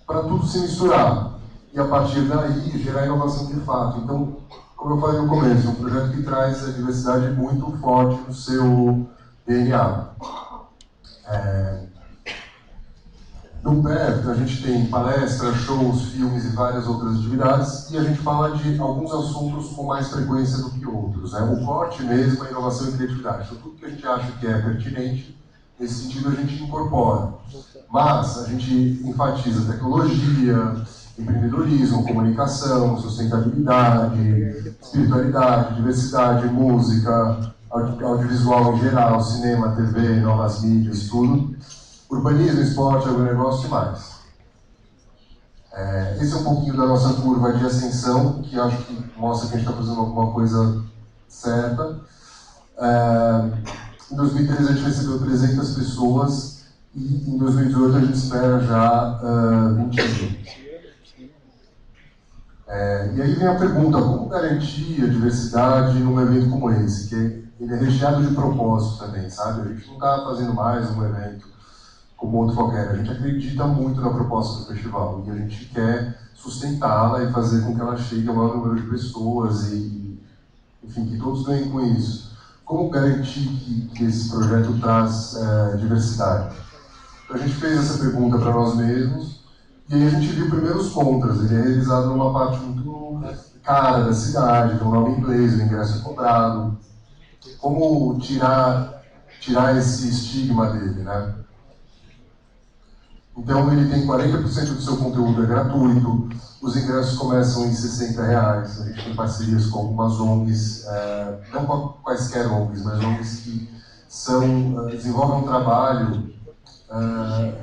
para tudo se misturar e a partir daí gerar inovação de fato. Então, como eu falei no começo, é um projeto que traz a diversidade muito forte no seu DNA. No PEF, a gente tem palestras, shows, filmes e várias outras atividades, e a gente fala de alguns assuntos com mais frequência do que outros. Né? O corte mesmo é inovação e criatividade. Então, tudo que a gente acha que é pertinente, nesse sentido, a gente incorpora. Mas a gente enfatiza tecnologia, empreendedorismo, comunicação, sustentabilidade, espiritualidade, diversidade, música, audiovisual em geral, cinema, TV, novas mídias, tudo. Urbanismo, esporte, agronegócio e mais. Esse é um pouquinho da nossa curva de ascensão, que acho que mostra que a gente está fazendo alguma coisa certa. Em 2013 a gente recebeu 300 pessoas e em 2018 a gente espera já 20 mil. E aí vem a pergunta, como garantir a diversidade num evento como esse? Que ele é recheado de propósito também, sabe? A gente não está fazendo mais um evento como outro qualquer. A gente acredita muito na proposta do festival e a gente quer sustentá-la e fazer com que ela chegue ao maior número de pessoas e, enfim, que todos ganhem com isso. Como garantir que esse projeto traz diversidade? Então, a gente fez essa pergunta para nós mesmos e aí a gente viu primeiro os contras. Ele é realizado numa parte muito cara da cidade, tem um nome em inglês, o ingresso é cobrado. Como tirar esse estigma dele, né? Então ele tem 40% do seu conteúdo é gratuito, os ingressos começam em R$60, a gente tem parcerias com algumas ONGs, não com quaisquer ONGs, mas ONGs que desenvolvem um trabalho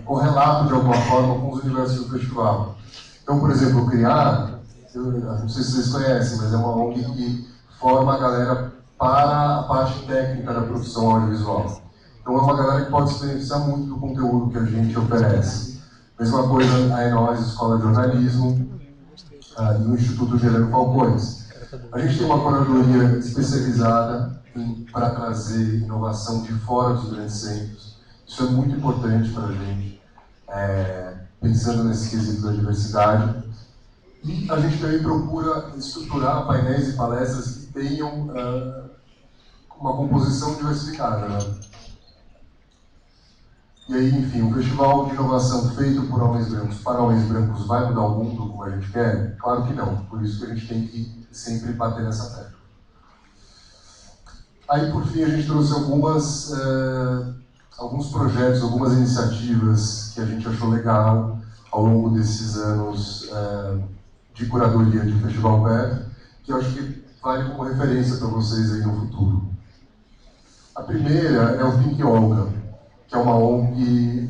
correlato de alguma forma com os universos do festival. Então, por exemplo, o CRIAR, não sei se vocês conhecem, mas é uma ONG que forma a galera para a parte técnica da profissão audiovisual. Então é uma galera que pode se beneficiar muito do conteúdo que a gente oferece. Mesma coisa a nós, Escola de Jornalismo e o Instituto Gerando Falcões. A gente tem uma curadoria especializada para trazer inovação de fora dos grandes centros. Isso é muito importante para a gente, pensando nesse quesito da diversidade. E a gente também procura estruturar painéis e palestras que tenham uma composição diversificada, né? E aí, enfim, um festival de inovação feito por homens brancos para homens brancos vai mudar o mundo como a gente quer? Claro que não. Por isso que a gente tem que sempre bater nessa tecla. Aí, por fim, a gente trouxe alguns projetos, algumas iniciativas que a gente achou legal ao longo desses anos de curadoria de Festival PEF, que eu acho que vale como referência para vocês aí no futuro. A primeira é o Think Olga, que é uma ONG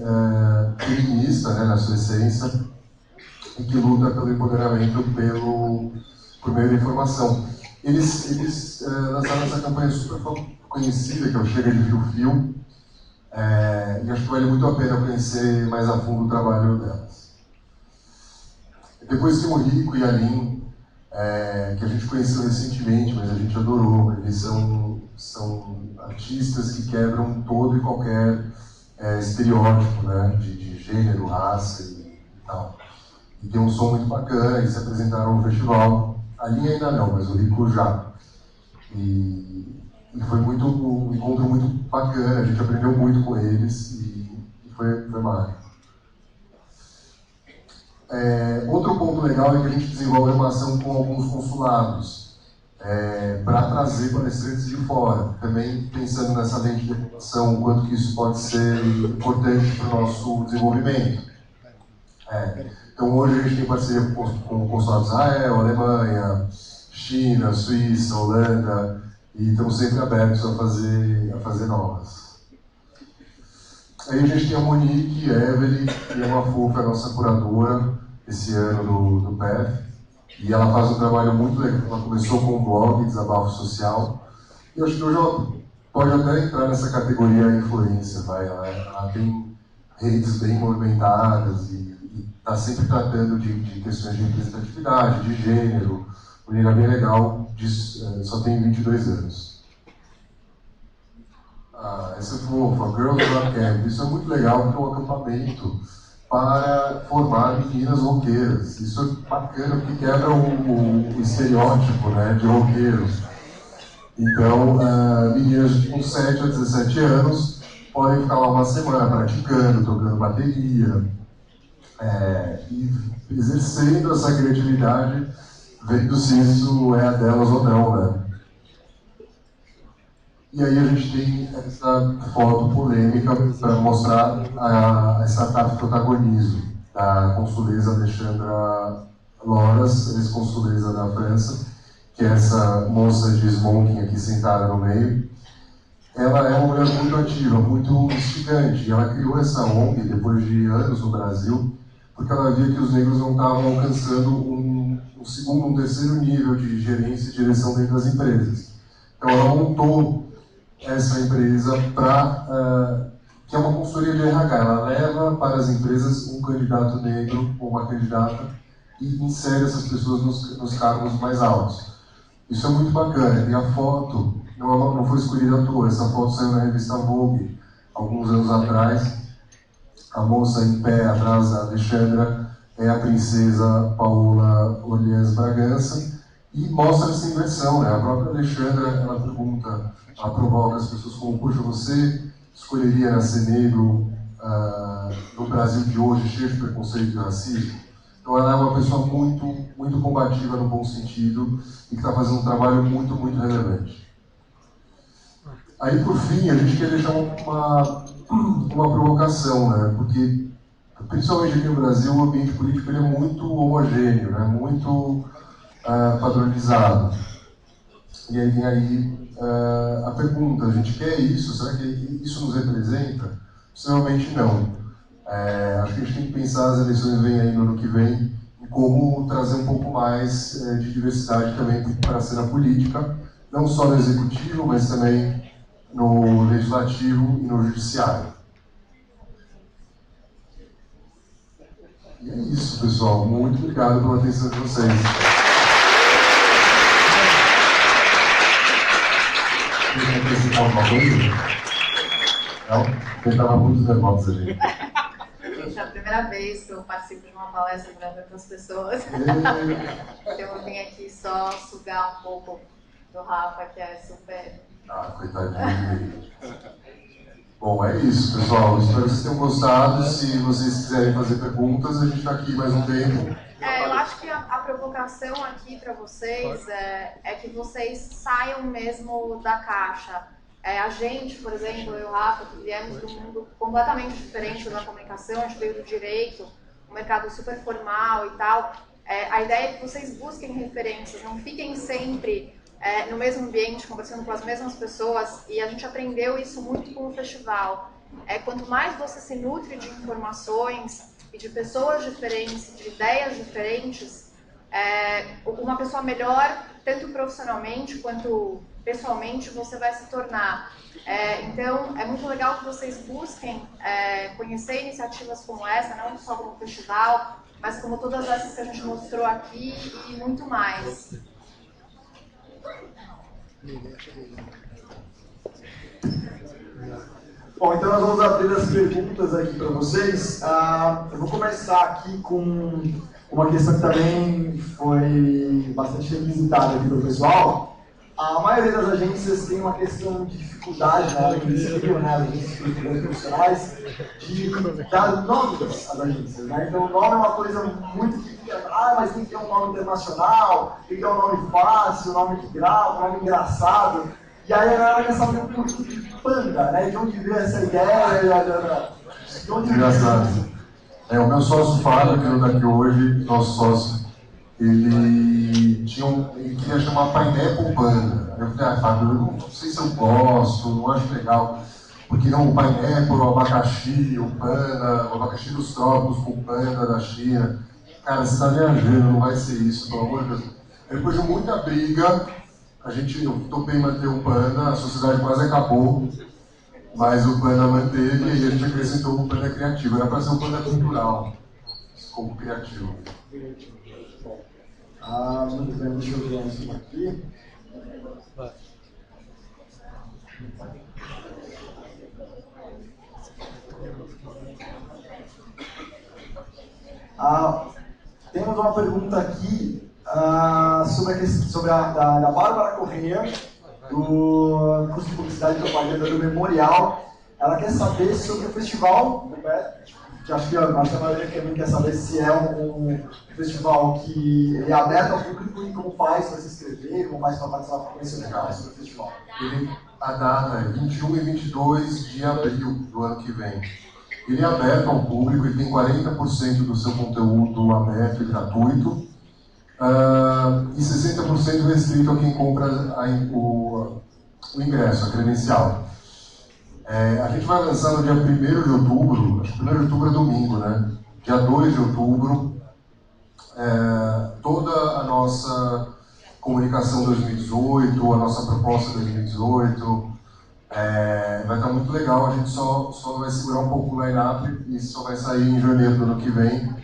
feminista, né, na sua essência, e que luta pelo empoderamento por meio da informação. Eles lançaram essa campanha super conhecida, que é o Chega de Fio-Fio, e acho que vale muito a pena conhecer mais a fundo o trabalho delas. Depois tem o Rico e a Lin, que a gente conheceu recentemente, mas a gente adorou. Eles são artistas que quebram todo e qualquer estereótipo, né, de gênero, raça e tal. E tem um som muito bacana, eles se apresentaram no festival. A Lin ainda não, mas o Rico já. E foi um encontro muito bacana, a gente aprendeu muito com eles e foi mágico. Outro ponto legal é que a gente desenvolve uma ação com alguns consulados para trazer palestrantes de fora, também pensando nessa lente de população, o quanto que isso pode ser importante para o nosso desenvolvimento. Então hoje a gente tem parceria com o Consulado de Israel, Alemanha, China, Suíça, Holanda, e estamos sempre abertos a fazer novas. Aí a gente tem a Monique, a Evelyn e a Mafufa, a nossa curadora esse ano do PEF, e ela faz um trabalho muito legal. Ela começou com um blog, Desabafo Social, e acho que hoje ela pode até entrar nessa categoria influência, ela tem redes bem movimentadas e está sempre tratando de questões de representatividade, de gênero. Menina bem legal, só tem 22 anos. Essa é fofa, Girls Rock Camp. Isso é muito legal porque é um acampamento para formar meninas roqueiras. Isso é bacana porque quebra o estereótipo, né, de roqueiros. Então, meninas com 7 a 17 anos podem ficar lá uma semana praticando, tocando bateria, e exercendo essa criatividade, vendo se isso é a delas ou não, né? E aí a gente tem essa foto polêmica para mostrar a startup protagonismo da consuleza Alexandra Loras, ex-consuleza da França, que é essa moça de smoking aqui sentada no meio. Ela é uma mulher muito ativa, muito instigante. Ela criou essa ONG depois de anos no Brasil, porque ela via que os negros não estavam alcançando um segundo, um terceiro nível de gerência e direção dentro das empresas. Então ela montou essa empresa que é uma consultoria de RH. Ela leva para as empresas um candidato negro ou uma candidata e insere essas pessoas nos cargos mais altos. Isso é muito bacana. E a foto não foi escolhida à toa. Essa foto saiu na revista Vogue alguns anos atrás. A moça em pé atrás da Alexandra é a princesa Paola Orleans Bragança, e mostra essa inversão, né? A própria Alexandra, ela provoca as pessoas como: puxa, você escolheria nascer negro no Brasil de hoje, cheio de preconceito e racismo? Então ela é uma pessoa muito, muito combativa no bom sentido e que está fazendo um trabalho muito, muito relevante. Aí, por fim, a gente quer deixar uma provocação, né? Porque, principalmente aqui no Brasil, o ambiente político ele é muito homogêneo, né? Muito padronizado. E aí vem a pergunta: a gente quer isso? Será que isso nos representa? Possivelmente não. Acho que a gente tem que pensar, as eleições vêm aí no ano que vem, em como trazer um pouco mais de diversidade também para a cena política, não só no executivo, mas também no legislativo e no judiciário. E é isso, pessoal. Muito obrigado pela atenção de vocês. Quer acrescentar alguma coisa? Não? Porque estava muito nervoso ali. Gente, é a primeira vez que eu participo de uma palestra para tantas pessoas. Então eu vim aqui só sugar um pouco do Rafa, que é super... Coitadinho. Bom, é isso, pessoal. Espero que vocês tenham gostado. Se vocês quiserem fazer perguntas, a gente está aqui mais um tempo. Eu acho que a provocação aqui para vocês é que vocês saiam mesmo da caixa. A gente, por exemplo, eu e o Rafa, que viemos de um mundo completamente diferente da comunicação, a gente veio do direito, um mercado super formal e tal. A ideia é que vocês busquem referências, não fiquem sempre no mesmo ambiente, conversando com as mesmas pessoas, e a gente aprendeu isso muito com o festival. Quanto mais você se nutre de informações e de pessoas diferentes, de ideias diferentes, uma pessoa melhor, tanto profissionalmente quanto pessoalmente, você vai se tornar. Então, é muito legal que vocês busquem conhecer iniciativas como essa, não só como festival, mas como todas essas que a gente mostrou aqui e muito mais. Bom, então nós vamos abrir as perguntas aqui para vocês. Eu vou começar aqui com uma questão que também foi bastante requisitada aqui pelo pessoal, a maioria das agências tem uma questão de dificuldade na hora que eles criam, né, agências profissionais, de dar nomes às agências, né? Então o nome é uma coisa muito que mas tem que ter um nome internacional, tem que ter um nome fácil, um nome que grava, um nome engraçado. E aí a galera quer saber por que Panda, né? De onde veio essa ideia, de onde veio Engraçado. O meu sócio Fábio, que não está aqui hoje, nosso sócio, ele queria chamar Pineapple Panda. Eu falei, Fábio, eu não sei se eu gosto, não acho legal. Porque não, o Pineapple, o abacaxi, o Panda, o abacaxi dos trópicos com o Panda da China. Cara, você está viajando, não vai ser isso, pelo amor de Deus. Depois de muita briga, eu topei manter o Panda, a sociedade quase acabou, mas o Panda manteve e aí a gente acrescentou o Panda criativo. Era para ser um Panda cultural, como criativo. Muito bem, deixa eu ver mais uma aqui. Temos uma pergunta aqui sobre a da Bárbara Corrêa, do curso de Publicidade e Propaganda do Memorial. Ela quer saber sobre o festival, que acho que a maioria também quer saber se é um festival que é aberto ao público e como faz para se inscrever, como faz para participar, para conhecer o sobre o festival. A data é 21 e 22 de abril do ano que vem. Ele é aberto ao público, ele tem 40% do seu conteúdo aberto e gratuito, e 60% restrito a quem compra o ingresso, a credencial. A gente vai lançar no dia 1º de outubro, acho que 1º de outubro é domingo, né? Dia 2 de outubro, toda a nossa comunicação 2018, a nossa proposta 2018, vai estar muito legal. A gente só vai segurar um pouco o line-up e só vai sair em janeiro do ano que vem.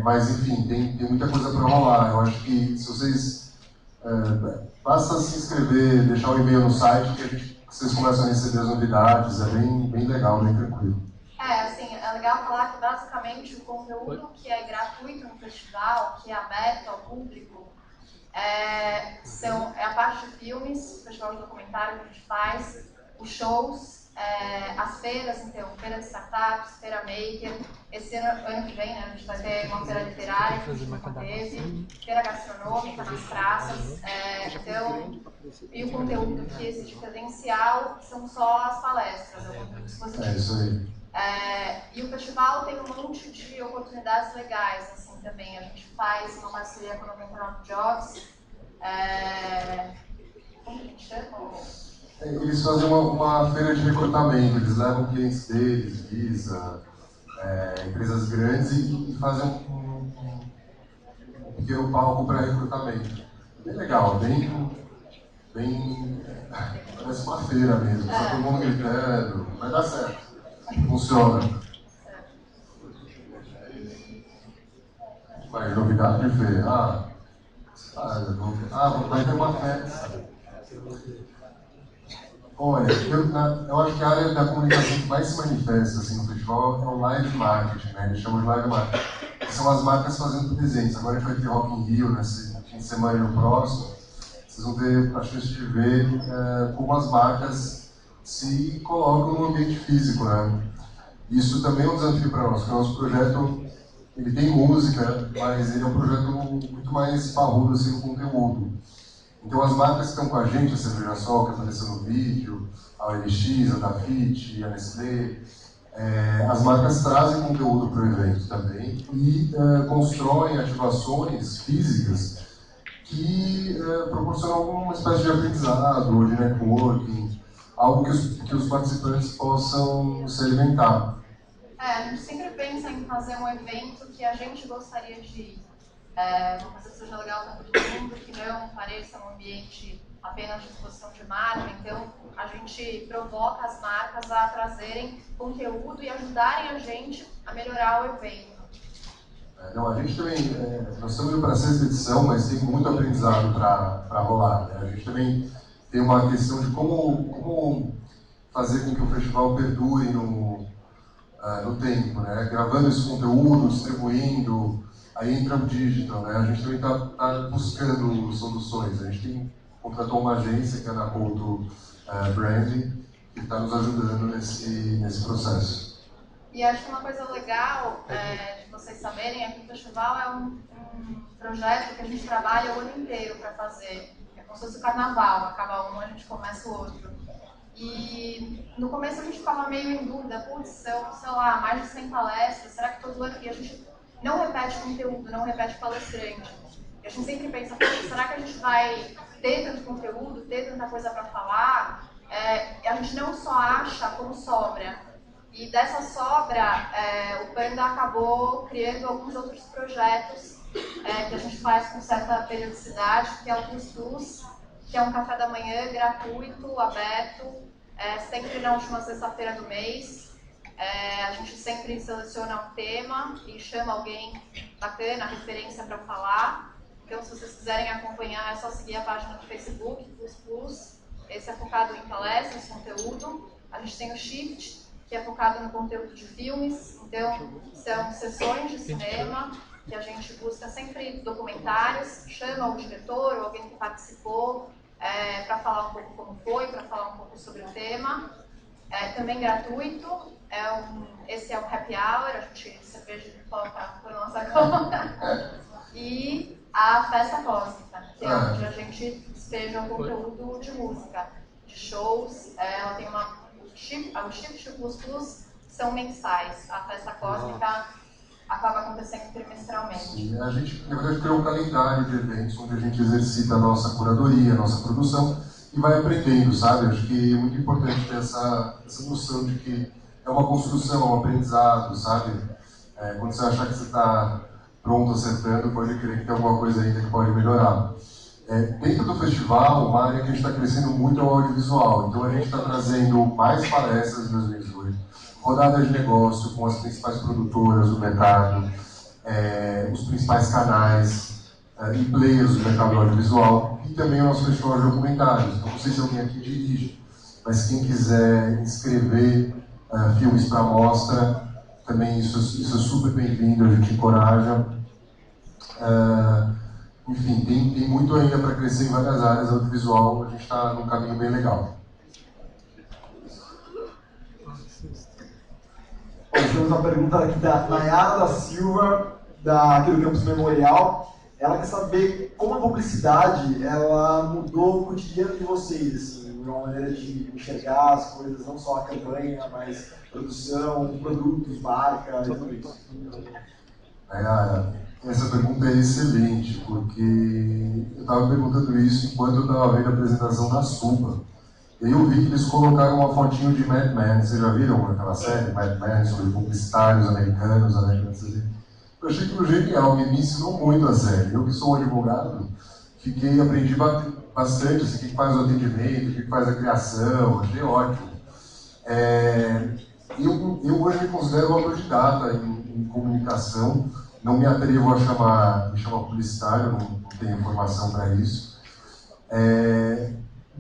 Mas enfim, tem muita coisa para rolar. Eu acho que se vocês basta se inscrever, deixar o e-mail no site que vocês começam a receber as novidades. É bem legal, bem tranquilo. Assim, é legal falar que basicamente o conteúdo que é gratuito no festival, que é aberto ao público, é a parte de filmes, o festival de documentário que a gente faz, os shows, as feiras, então, feira de startups, feira maker. Esse ano que vem, né, a gente vai ter uma feira literária que a gente nunca teve, feira gastronômica nas praças, e o conteúdo que existe presencial são só as palestras, o conteúdo expositivo. É isso aí. E o festival tem um monte de oportunidades legais, assim, também. A gente faz uma parceria com o 99 Jobs. Como que chama? Eles fazem uma feira de recrutamento, eles levam clientes deles, Visa, empresas grandes e fazem um pequeno palco para recrutamento. Bem legal, bem parece uma feira mesmo, tá todo mundo gritando, vai dar certo, funciona. Mas novidade, Fê? Vai ter uma festa. Olha, eu acho que a área da comunicação que mais se manifesta assim, no festival é o live marketing, né? Eles chamam de live marketing. Que são as marcas fazendo presentes. Agora a gente vai ter Rock in Rio nesse fim de semana e no próximo. Vocês vão ter a chance de ver como as marcas se colocam no ambiente físico, né? Isso também é um desafio para nós, porque o nosso projeto ele tem música, mas ele é um projeto muito mais parrudo assim, no conteúdo. Então as marcas que estão com a gente, a Cerveja Sol, que apareceu no vídeo, a OLX, a Dafit, a Nestlé, as marcas trazem conteúdo para o evento também e constroem ativações físicas que proporcionam uma espécie de aprendizado ou de networking, algo que os participantes possam se alimentar. A gente sempre pensa em fazer um evento que a gente gostaria de ir. Uma coisa que seja legal para todo mundo, que não pareça um ambiente apenas de exposição de marca. Então, a gente provoca as marcas a trazerem conteúdo e ajudarem a gente a melhorar o evento. A gente também, nós estamos indo para a 6ª edição, mas tem muito aprendizado para rolar. Né? A gente também tem uma questão de como fazer com que o festival perdure no tempo, né? Gravando esse conteúdo, distribuindo. Aí entra o digital, né? A gente também está buscando soluções. A gente contratou uma agência, que é a Couto Branding, que está nos ajudando nesse processo. E acho que uma coisa legal de vocês saberem é que o festival é um projeto que a gente trabalha o ano inteiro para fazer. É como se fosse o carnaval, acaba um, a gente começa o outro. E no começo a gente ficava meio em dúvida, putz, são, sei lá, mais de 100 palestras, será que todo ano... E a gente não repete conteúdo, não repete palestrante. E a gente sempre pensa, putz, será que a gente vai ter tanto conteúdo, ter tanta coisa para falar? A gente não só acha como sobra. E dessa sobra, o Panda acabou criando alguns outros projetos que a gente faz com certa periodicidade, que é o Plus Plus, que é um café da manhã gratuito, aberto, sempre na última sexta-feira do mês. A gente sempre seleciona um tema e chama alguém bacana, referência para falar. Então, se vocês quiserem acompanhar, é só seguir a página do Facebook, Plus Plus. Esse é focado em palestras, conteúdo. A gente tem o Shift, que é focado no conteúdo de filmes. Então, são sessões de cinema, que a gente busca sempre documentários, chama o diretor ou alguém que participou para falar um pouco como foi, para falar um pouco sobre o tema. Também gratuito, esse é um happy hour, a gente cerveja de coloca por nossa conta. E a festa cósmica, que é onde a gente despeja um conteúdo de música, de shows. Ela tem o Shift e o Plus Plus são mensais. A festa cósmica acaba acontecendo trimestralmente. Sim, a gente, na verdade, criou um calendário de eventos onde a gente exercita a nossa curadoria, a nossa produção e vai aprendendo, sabe? Acho que é muito importante ter essa noção de que é uma construção, é um aprendizado, sabe? Quando você achar que você está pronto, acertando, pode crer que tem alguma coisa ainda que pode melhorar. Dentro do festival, uma área que a gente está crescendo muito é o audiovisual. Então a gente está trazendo mais palestras em 2018, rodadas de negócio com as principais produtoras do mercado, os principais canais e players do mercado audiovisual, e também o nosso festival de documentários. Então não sei se alguém aqui dirige, mas quem quiser inscrever filmes para mostra, também isso é super bem-vindo, a gente encoraja. Enfim, tem muito ainda para crescer em várias áreas audiovisual, a gente está num caminho bem legal. Temos uma pergunta aqui da Nayara da Silva, aqui do Campus Memorial. Ela quer saber como a publicidade ela mudou o cotidiano de vocês, assim, uma maneira de enxergar as coisas, não só a campanha, mas produção, produtos, marca, tudo isso. Nayara, essa pergunta é excelente, porque eu estava perguntando isso enquanto eu estava vendo a apresentação da Supa. E aí eu vi que eles colocaram uma fotinho de Mad Men. Vocês já viram aquela série, Mad Men, sobre publicitários americanos, Eu achei aquilo genial, me ensinou muito a série. Eu que sou um advogado, aprendi bastante assim, o que faz o atendimento, o que faz a criação, achei ótimo. Eu hoje me considero um autodidata em comunicação, não me atrevo a me chamar publicitário, não tenho formação para isso.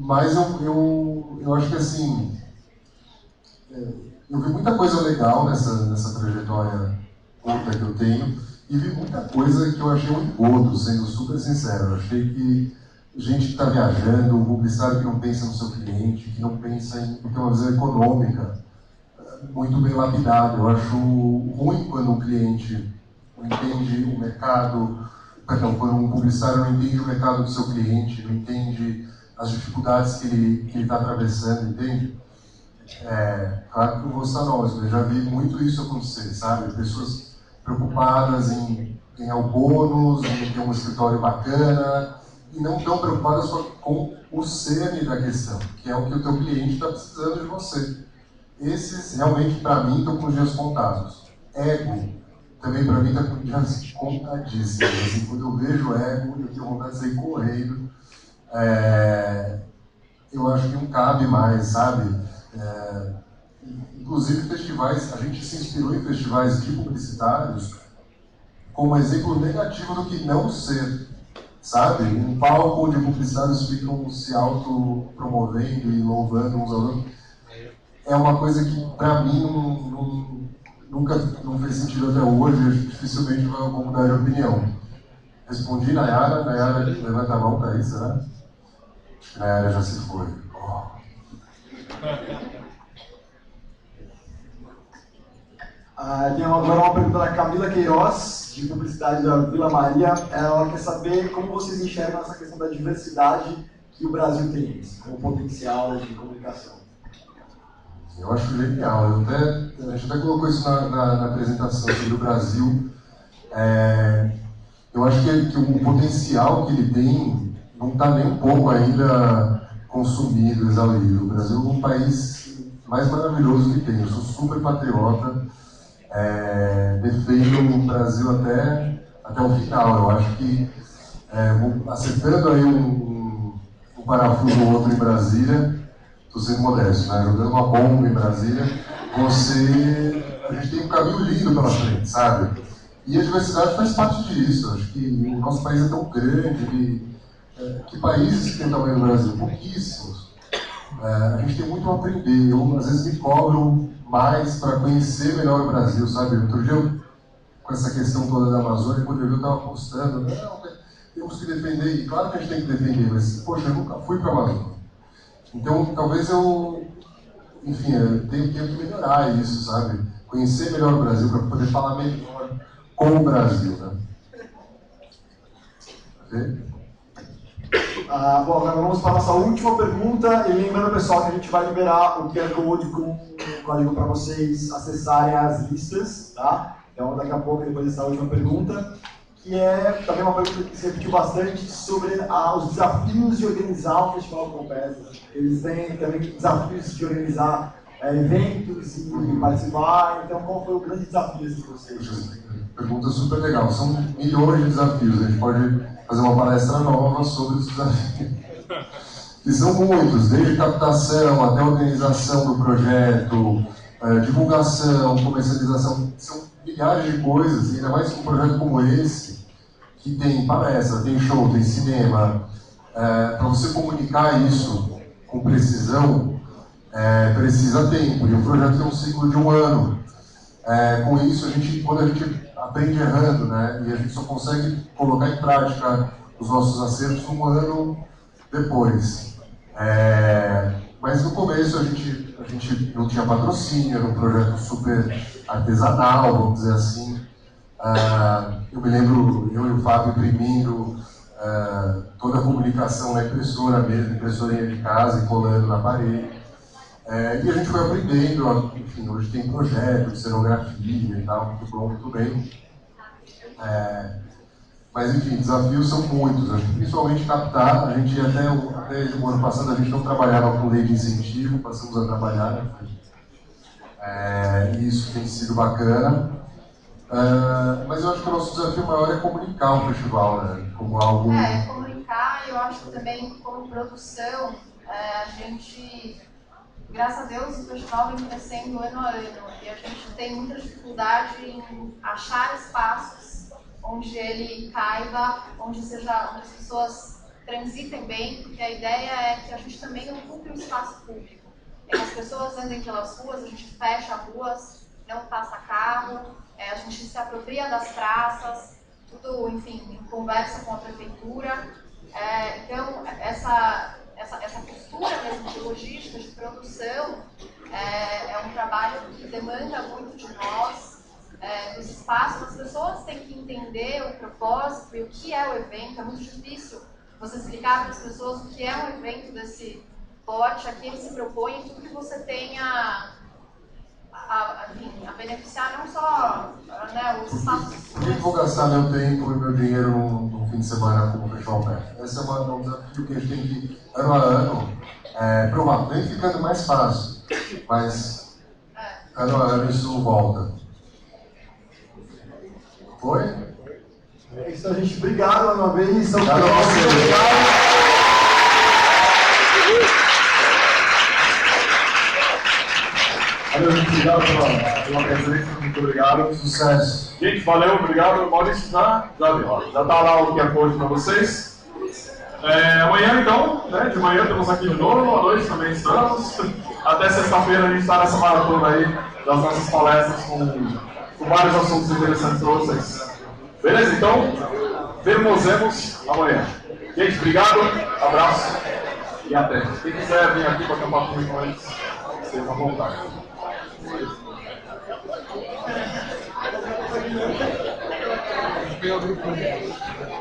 Mas eu acho que assim, eu vi muita coisa legal nessa trajetória curta que eu tenho, e vi muita coisa que eu achei muito gordo, sendo super sincero. Eu achei que gente que está viajando, um publicitário que não pensa no seu cliente, que não pensa em ter uma visão econômica, muito bem lapidado. Eu acho ruim quando um cliente não entende o mercado, quando um publicitário não entende o mercado do seu cliente, não entende as dificuldades que ele está atravessando, entende? Claro que eu vou estar nós, eu já vi muito isso acontecer, sabe? Pessoas preocupadas em ganhar o bônus, em ter um escritório bacana, e não tão preocupadas só com o cerne da questão, que é o que o teu cliente está precisando de você. Esses, realmente, para mim, estão com os dias contados. Ego, também para mim, está com os dias contadíssimos. Assim, quando eu vejo ego, eu tenho vontade de sair correndo. Eu acho que não cabe mais, sabe? Inclusive festivais, a gente se inspirou em festivais de publicitários como exemplo negativo do que não ser, sabe? Um palco onde publicitários ficam se autopromovendo e louvando uns aos outros é uma coisa que para mim nunca não fez sentido até hoje, dificilmente vou mudar de opinião. Respondi, Nayara. Nayara, levanta a mão, tá aí, será? Nayara já se foi. Oh. Tem agora uma pergunta da Camila Queiroz, de publicidade da Vila Maria. Ela quer saber como vocês enxergam essa questão da diversidade que o Brasil tem, como potencial de comunicação. Eu acho genial. A gente até colocou isso na apresentação sobre o Brasil. Eu acho que o potencial que ele tem não está nem um pouco ainda consumido, exaurido. O Brasil é um país mais maravilhoso que tem. Eu sou super patriota. Defendo o Brasil até o final. Eu acho que acertando aí um parafuso ou outro em Brasília, estou sendo modesto, né? Jogando uma bomba em Brasília, a gente tem um caminho lindo pela frente, sabe? E a diversidade faz parte disso. Acho que o nosso país é tão grande. Que países que tem o tamanho do Brasil? Pouquíssimos. A gente tem muito a aprender. Eu, às vezes, me cobro mais para conhecer melhor o Brasil, sabe? Outro dia, com essa questão toda da Amazônia, quando eu estava postando, não, temos que defender, e claro que a gente tem que defender, mas, poxa, eu nunca fui para a Amazônia. Então, talvez eu tenho que melhorar isso, sabe? Conhecer melhor o Brasil, para poder falar melhor com o Brasil, né? Ok? Bom, agora vamos para a nossa última pergunta. E lembrando, pessoal, que a gente vai liberar o QR Code com o código para vocês acessarem as listas, tá? Então, daqui a pouco, depois dessa última pergunta, que é também uma pergunta que se repetiu bastante sobre os desafios de organizar o Festival Compesa. Eles têm também desafios de organizar eventos e participar. Então, qual foi o grande desafio de vocês? Pergunta super legal. São milhões de desafios. A gente pode fazer uma palestra nova sobre os desafios. E são muitos, desde captação até organização do projeto, divulgação, comercialização. São milhares de coisas, e ainda mais um projeto como esse, que tem palestra, tem show, tem cinema. Para você comunicar isso com precisão, precisa tempo, e o projeto tem um ciclo de 1 ano. Com isso, quando a gente aprende errando, né, e a gente só consegue colocar em prática os nossos acertos 1 ano depois. Mas no começo a gente não tinha patrocínio, era um projeto super artesanal, vamos dizer assim. Eu me lembro, eu e o Fábio imprimindo toda a comunicação na impressora mesmo, impressorinha de casa e colando na parede. E a gente foi aprendendo, enfim, hoje tem projeto de cenografia e tal, muito bom, muito bem. Mas enfim, desafios são muitos, principalmente captar. A gente até o ano passado a gente não trabalhava com lei de incentivo, passamos a trabalhar, e isso tem sido bacana. Mas eu acho que o nosso desafio maior é comunicar o festival, né? Como algo... comunicar, e eu acho que também como produção, a gente... Graças a Deus, o festival vem crescendo ano a ano e a gente tem muita dificuldade em achar espaços onde ele caiba, onde as pessoas transitem bem, porque a ideia é que a gente também ocupe o espaço público. É que as pessoas andem pelas ruas, a gente fecha ruas, não passa carro, a gente se apropria das praças, tudo, enfim, em conversa com a prefeitura. Então, essa postura mesmo de logística, de produção, é um trabalho que demanda muito de nós, dos espaços. As pessoas têm que entender o propósito e o que é o evento. É muito difícil você explicar para as pessoas o que é um evento desse porte. Aqui ele se propõe tudo que você tenha a beneficiar, não só os espaços... Por que vou gastar meu tempo e meu dinheiro num fim de semana como o Festival Pé? Esse é um desafio que a gente tem que, ano a ano, provar. Vem ficando mais fácil, mas ano a ano isso volta. Foi? É isso, a gente. Obrigado mais uma vez. Obrigado a você. Valeu, gente. Obrigado pela presença. Muito obrigado. Sucesso. Gente, valeu. Obrigado. Maurício, já tá lá o QR Code para vocês. Amanhã, então, né, de manhã estamos aqui de novo, à noite também estamos. Até sexta-feira a gente está nessa maratona aí das nossas palestras com vários assuntos interessantes para vocês. Beleza? Então, vemos amanhã. Gente, obrigado, abraço e até. Quem quiser vir aqui para ter um papo com eles, seja à vontade. Meu grupo.